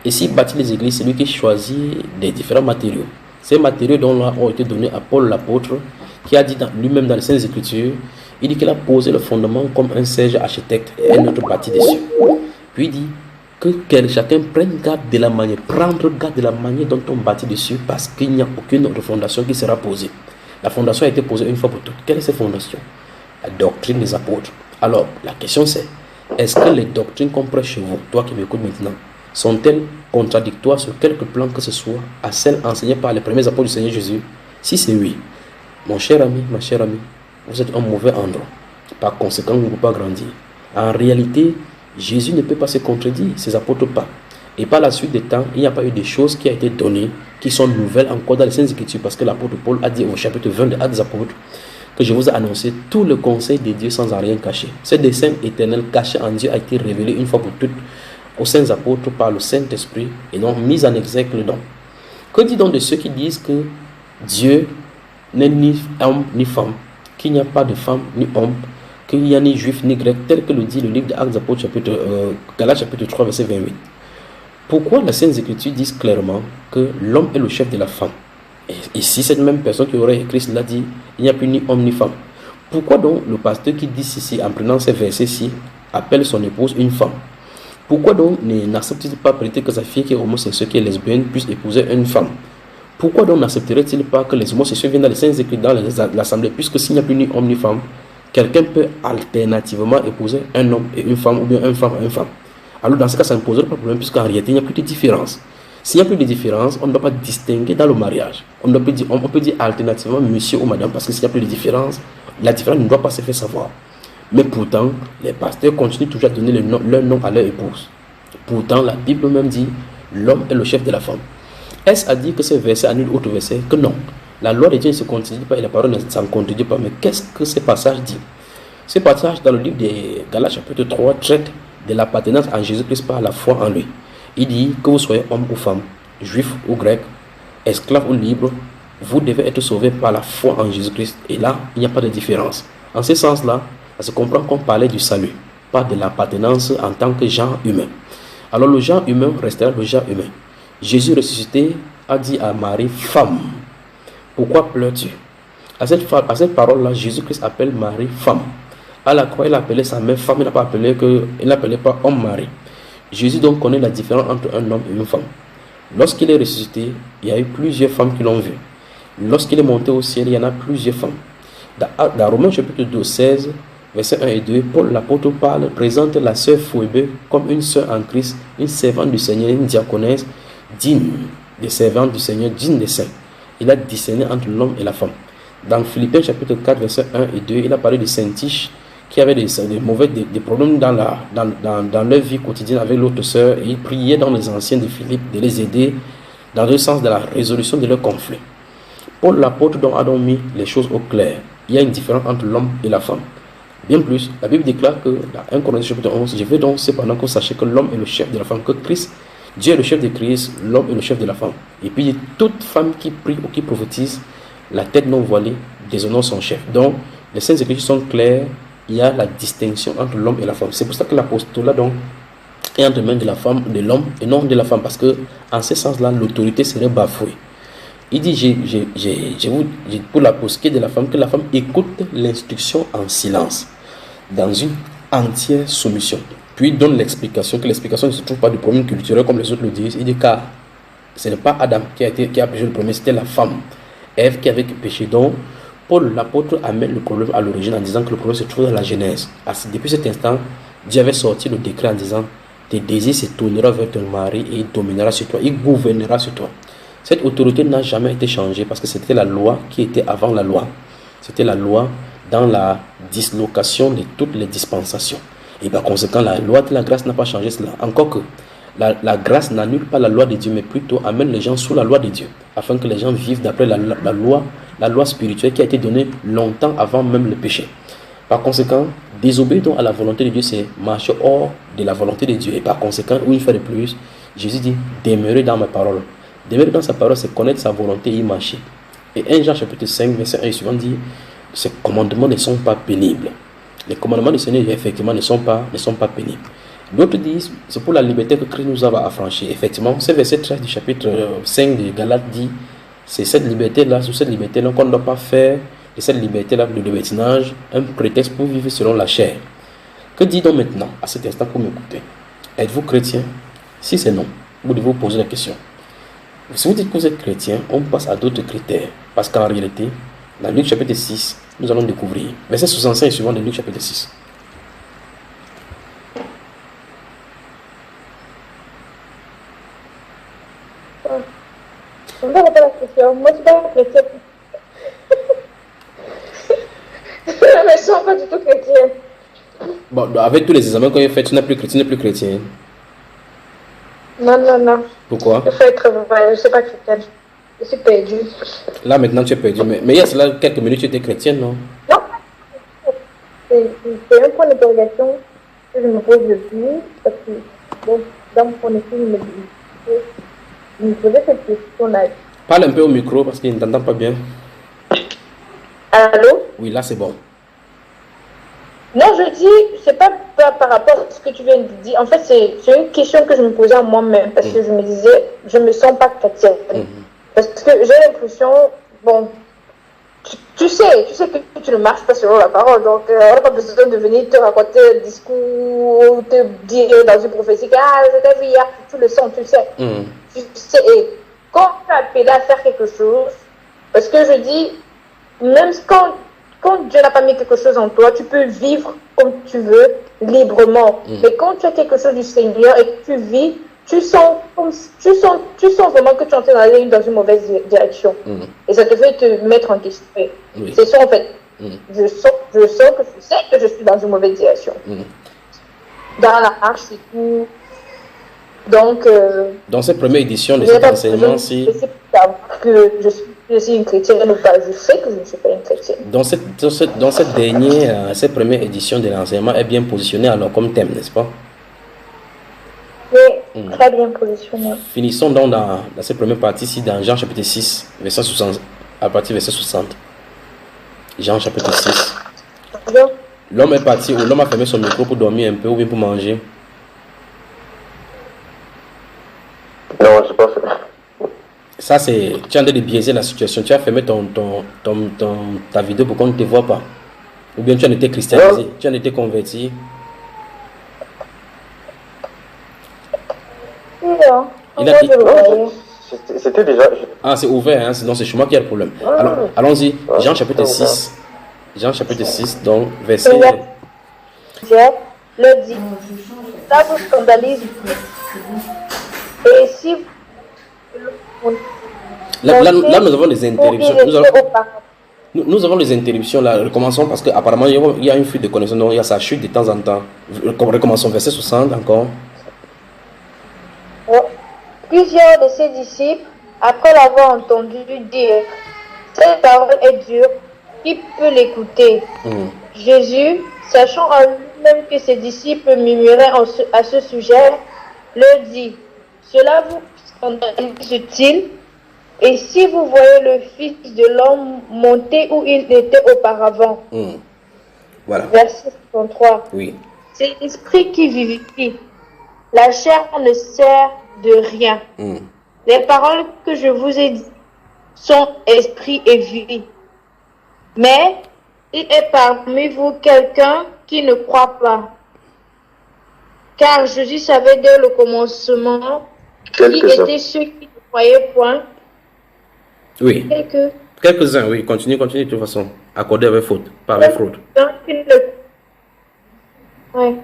Et s'il bâtit les églises, c'est lui qui choisit des différents matériaux. Ces matériaux dont là ont été donnés à Paul l'apôtre, qui a dit lui-même dans les Saintes Écritures, il dit qu'il a posé le fondement comme un sage architecte et un autre bâti dessus. Puis il dit que chacun prenne garde de la manière, prendre garde de la manière dont on bâtit dessus, parce qu'il n'y a aucune autre fondation qui sera posée. La fondation a été posée une fois pour toutes. Quelle est cette fondation? La doctrine des apôtres. Alors, la question c'est, est-ce que les doctrines qu'on prêche chez vous, toi qui m'écoutes maintenant, sont-elles contradictoires sur quelque plan que ce soit à celles enseignées par les premiers apôtres du Seigneur Jésus? Si c'est oui, mon cher ami, ma chère amie, vous êtes un mauvais endroit. Par conséquent, vous ne pouvez pas grandir. En réalité, Jésus ne peut pas se contredire, ses apôtres pas. Et par la suite des temps, il n'y a pas eu des choses qui ont été données, qui sont nouvelles encore dans les Saintes Écritures, parce que l'apôtre Paul a dit au chapitre 20 de Actes des Apôtres que je vous ai annoncé tout le conseil de Dieu sans en rien cacher. Ce dessein éternel caché en Dieu a été révélé une fois pour toutes aux saints apôtres par le Saint-Esprit et donc mis en exergue le don. Que dit donc de ceux qui disent que Dieu n'est ni homme ni femme, qu'il n'y a pas de femme ni homme, qu'il n'y a ni juif ni grec, tel que le dit le livre d'Actes des Apôtres, Galates chapitre 3, verset 28. Pourquoi les Saintes Écritures disent clairement que l'homme est le chef de la femme? Et ici, cette même personne qui aurait écrit cela dit, il n'y a plus ni homme ni femme. Pourquoi donc le pasteur qui dit ceci, en prenant ces versets-ci, appelle son épouse une femme? Pourquoi donc n'accepte-t-il pas prêter que sa fille qui est homosexuelle, qui est lesbienne, puisse épouser une femme? Pourquoi donc n'accepterait-il pas que les homosexuels viennent dans les Saintes Écritures, dans l'Assemblée, puisque s'il n'y a plus ni homme ni femme, quelqu'un peut alternativement épouser un homme et une femme, ou bien une femme et une femme? Alors dans ce cas, ça ne poserait pas de problème, puisqu'en réalité, il n'y a plus de différence. S'il n'y a plus de différence, on ne doit pas distinguer dans le mariage. On peut dire alternativement monsieur ou madame, parce que s'il n'y a plus de différence, la différence ne doit pas se faire savoir. Mais pourtant, les pasteurs continuent toujours à donner leur nom à leur épouse. Pourtant, la Bible même dit, l'homme est le chef de la femme. Est-ce à dire que ce verset annule autre verset? Que non. La loi de Dieu ne se contredit pas et la parole ne s'en contredit pas. Mais qu'est-ce que ce passage dit? Ce passage dans le livre de Galates chapitre 3 traite de l'appartenance à Jésus-Christ par la foi en lui. Il dit que vous soyez homme ou femme, juif ou grec, esclave ou libre, vous devez être sauvés par la foi en Jésus-Christ. Et là, il n'y a pas de différence. En ce sens-là, ça se comprend qu'on parlait du salut, pas de l'appartenance en tant que genre humain. Alors le genre humain restera le genre humain. Jésus ressuscité a dit à Marie, femme, pourquoi pleures-tu? À cette parole-là, Jésus-Christ appelle Marie femme. À la croix, il a appelé sa mère femme, il n'appelait pas homme Marie. Jésus donc connaît la différence entre un homme et une femme. Lorsqu'il est ressuscité, il y a eu plusieurs femmes qui l'ont vu. Lorsqu'il est monté au ciel, il y en a plusieurs femmes. Dans Romains chapitre 12, 16, versets 1 et 2, Paul l'apôtre présente la sœur Phoebe comme une sœur en Christ, une servante du Seigneur, une diaconesse, digne des servantes du Seigneur, digne des saints. Il a discerné entre l'homme et la femme. Dans Philippiens chapitre 4, verset 1 et 2, il a parlé de Saint-Tiche qui avait des problèmes dans leur vie quotidienne avec l'autre sœur, et il priait dans les anciens de Philippe de les aider dans le sens de la résolution de leurs conflits. Paul l'apôtre donc a donc mis les choses au clair. Il y a une différence entre l'homme et la femme. Bien plus, la Bible déclare que dans 1 Corinthiens chapitre 11, je veux donc cependant que vous sachiez que l'homme est le chef de la femme, que Christ, Dieu est le chef de Christ, l'homme est le chef de la femme. Et puis toute femme qui prie ou qui prophétise, la tête non voilée déshonore son chef. Donc les Saintes Écritures sont claires, il y a la distinction entre l'homme et la femme. C'est pour ça que l'apostolat donc est entre les mains de la femme, de l'homme et non de la femme, parce que en ce sens-là, l'autorité serait bafouée. Il dit, pour la posquer de la femme, que la femme écoute l'instruction en silence, dans une entière soumission. Puis il donne l'explication, que l'explication ne se trouve pas du problème culturel comme les autres le disent. Il dit car ce n'est pas Adam qui a péché le premier, c'était la femme, Ève, qui avait péché. Donc Paul l'apôtre amène le problème à l'origine en disant que le problème se trouve dans la Genèse. Depuis cet instant, Dieu avait sorti le décret en disant tes désirs se tourneront vers ton mari et il dominera sur toi, il gouvernera sur toi. Cette autorité n'a jamais été changée parce que c'était la loi qui était avant la loi. C'était la loi dans la dislocation de toutes les dispensations. Et par conséquent, la loi de la grâce n'a pas changé cela. Encore que la grâce n'annule pas la loi de Dieu, mais plutôt amène les gens sous la loi de Dieu, afin que les gens vivent d'après la loi spirituelle qui a été donnée longtemps avant même le péché. Par conséquent, désobéir donc à la volonté de Dieu, c'est marcher hors de la volonté de Dieu. Et par conséquent, une fois de plus, Jésus dit, demeurer dans ma parole. Demeurer dans sa parole, c'est connaître sa volonté et y marcher. Et 1 Jean chapitre 5, verset 1 et suivant dit, ces commandements ne sont pas pénibles. Les commandements du Seigneur, effectivement, ne sont pas pénibles. D'autres disent, c'est pour la liberté que Christ nous a affranchis. Effectivement, ce verset 13 du chapitre 5 de Galates dit, c'est cette liberté-là, sur cette liberté-là, qu'on ne doit pas faire de cette liberté-là, de libertinage, un prétexte pour vivre selon la chair. Que dit donc maintenant, à cet instant, pour m'écouter? Êtes-vous chrétien? Si c'est non, vous devez vous poser la question. Si vous dites que vous êtes chrétien, on passe à d'autres critères. Parce qu'en réalité, dans Luc chapitre 6, nous allons découvrir. Verset 65 suivant de Luc chapitre 6. Je ne vais pas la question. Moi, je ne suis pas chrétien. Je ne sens pas du tout chrétien. Bon, avec tous les examens qu'on a fait, tu n'es plus chrétien, plus chrétien. Non. Pourquoi? Je fais travail, je ne suis pas chrétienne. Je suis perdue. Là, maintenant, tu es perdu. Mais il y a cela quelques minutes, tu étais chrétienne, non? Non. C'est un point d'interrogation que je me pose depuis. Parce que, bon, dans mon esprit, je me posais cette question-là. Parle un peu au micro parce qu'il ne t'entend pas bien. Allô? Oui, là, c'est bon. Non, je dis, c'est pas par rapport à ce que tu viens de dire. En fait, c'est une question que je me posais à moi-même. Parce que je me disais, je me sens pas chrétienne. Parce que j'ai l'impression, bon, tu sais que tu ne marches pas selon la parole. Donc, on n'a pas besoin de venir te raconter un discours, te dire dans une prophétie que je t'ai vu hier, tu le sens, tu sais. Tu sais, et quand tu as appelé à faire quelque chose, parce que je dis, même quand Dieu n'a pas mis quelque chose en toi, tu peux vivre comme tu veux, librement. Mais quand tu as quelque chose du Seigneur et que tu vis, tu sens vraiment que tu es en train d'aller dans une mauvaise direction. Et ça devait te mettre en question. C'est ça en fait. Je sens que je sais que je suis dans une mauvaise direction. Dans la marche, c'est tout. Donc, dans cette première édition de cet enseignement, si... que je suis une chrétienne ou pas, je sais que je ne suis pas une chrétienne. Dans cette première édition de l'enseignement est bien positionnée alors comme thème, n'est-ce pas? Oui, très bien positionné. Finissons donc dans cette première partie-ci, dans Jean chapitre 6, verset 60, à partir du verset 60. Jean chapitre 6. L'homme est parti, ou l'homme a fermé son micro pour dormir un peu ou bien pour manger. Non, je sais pas. Ça, c'est... Tu es en train de biaiser la situation. Tu as fermé ta vidéo pour qu'on ne te voit pas. Ou bien tu en étais christianisé, non. Tu en étais converti. Non. C'était déjà... Ah, c'est ouvert, hein? Sinon c'est chez moi qui a le problème. Alors, allons-y. Jean chapitre 6. Jean chapitre 6, donc, verset... Je le dis. Ça vous scandalise. Et si... Là, nous avons des interruptions. Nous avons les interruptions là. Recommençons parce qu'apparemment il y a une fuite de connexion, donc il y a sa chute de temps en temps. Recommençons verset 60 encore. Plusieurs de ses disciples, après l'avoir entendu dire, cette parole est dure, qui peut l'écouter? Jésus, sachant en lui-même que ses disciples murmuraient à ce sujet, leur dit, cela vous scandalise-t-il? Et si vous voyez le Fils de l'homme monter où il était auparavant? Voilà. Verset 63. Oui. C'est l'esprit qui vivifie. La chair ne sert de rien. Les paroles que je vous ai dites sont esprit et vie. Mais il est parmi vous quelqu'un qui ne croit pas. Car Jésus savait dès le commencement qui étaient ceux qui ne croyaient point. Oui. Quelques-uns, oui. Continue de toute façon. Accordé avec faute, pas avec fraude. Oui.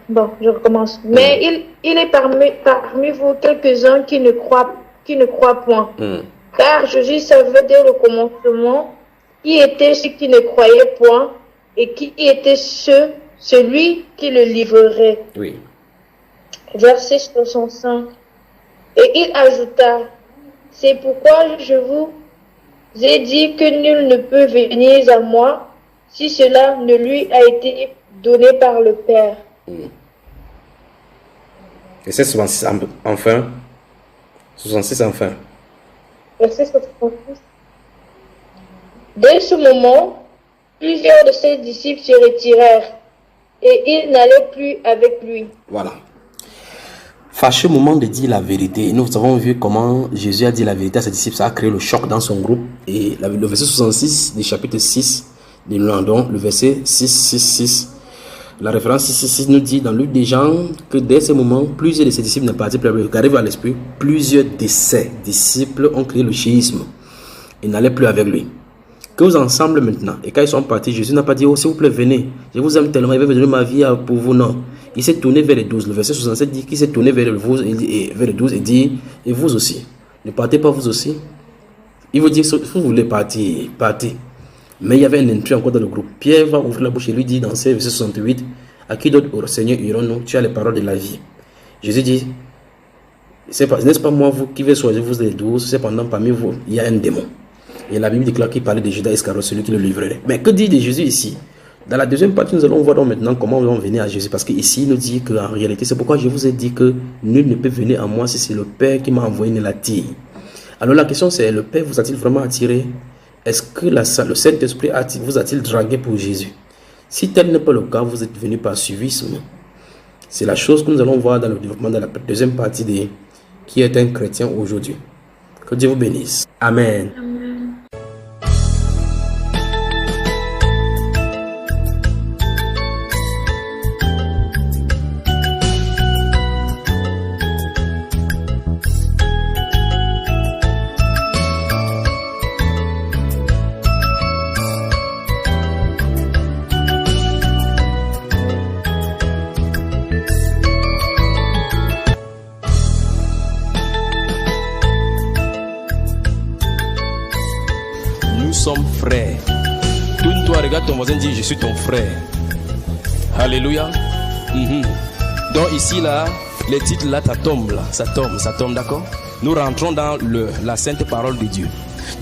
Bon, je recommence. Mais il est parmi vous quelques-uns qui ne croient point. Car Jésus savait dès le commencement qui étaient ceux qui ne croyaient point et qui était celui qui le livrerait. Oui. Verset 65. Et il ajouta, c'est pourquoi je vous ai dit que nul ne peut venir à moi si cela ne lui a été donné par le Père. Et c'est 66 enfin. 66 enfin. Verset 66. Dès ce moment, plusieurs de ses disciples se retirèrent et ils n'allaient plus avec lui. Voilà. Fâcheux moment de dire la vérité. Nous avons vu comment Jésus a dit la vérité à ses disciples. Ça a créé le choc dans son groupe. Et le verset 66 du chapitre 6 de Landon, le verset 6. La référence 6 nous dit dans Luc des gens que dès ce moment, plusieurs de ses disciples ne partaient plus avec lui. Qu'arrive à l'esprit, plusieurs de ses disciples ont créé le chiisme. Ils n'allaient plus avec lui. Que vous ensemble maintenant. Et quand ils sont partis, Jésus n'a pas dit, oh s'il vous plaît, venez. Je vous aime tellement, je vais vous donner ma vie pour vous. Non. Il s'est tourné vers les 12. Le verset 67 dit qu'il s'est tourné vers les 12 et dit, et vous aussi. Ne partez pas vous aussi. Il vous dit, si vous voulez partir, partez. Mais il y avait un intrus encore dans le groupe. Pierre va ouvrir la bouche et lui dit dans verset 68, à qui d'autre, au Seigneur, irons-nous? Tu as les paroles de la vie. Jésus dit, n'est-ce pas moi vous qui vais choisir vous les 12? Cependant, parmi vous, il y a un démon. Et la Bible déclare qu'il parlait de Judas Iscariote, celui qui le livrerait. Mais que dit de Jésus ici? Dans la deuxième partie, nous allons voir donc maintenant comment on va venir à Jésus. Parce qu'ici, il nous dit qu'en réalité, c'est pourquoi je vous ai dit que nul ne peut venir à moi si c'est le Père qui m'a envoyé ne l'attire. Alors la question c'est, le Père vous a-t-il vraiment attiré? Est-ce que le Saint-Esprit vous a-t-il dragué pour Jésus? Si tel n'est pas le cas, vous êtes venu par suivisme. C'est la chose que nous allons voir dans le développement de la deuxième partie de qui est un chrétien aujourd'hui. Que Dieu vous bénisse. Amen. Frère. Tourne-toi, regarde ton voisin, dis je suis ton frère. Alléluia. Donc ici là, les titres là, ça tombe, d'accord? Nous rentrons dans la sainte parole de Dieu.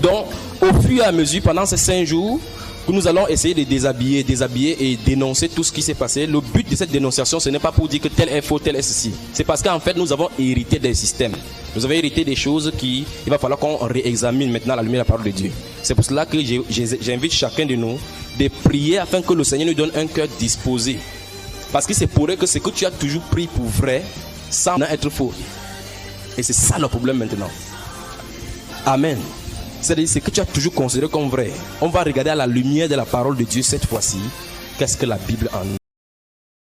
Donc au fur et à mesure, pendant ces 5 jours, que nous allons essayer de déshabiller et dénoncer tout ce qui s'est passé. Le but de cette dénonciation, ce n'est pas pour dire que tel est faux, tel est ceci. C'est parce qu'en fait, nous avons hérité des systèmes. Nous avons hérité des choses il va falloir qu'on réexamine maintenant à la lumière de la parole de Dieu. C'est pour cela que j'invite chacun de nous de prier afin que le Seigneur nous donne un cœur disposé. Parce que c'est pour eux que ce que tu as toujours pris pour vrai, ça va être faux. Et c'est ça le problème maintenant. Amen. C'est-à-dire ce que tu as toujours considéré comme vrai. On va regarder à la lumière de la parole de Dieu cette fois-ci. Qu'est-ce que la Bible en dit?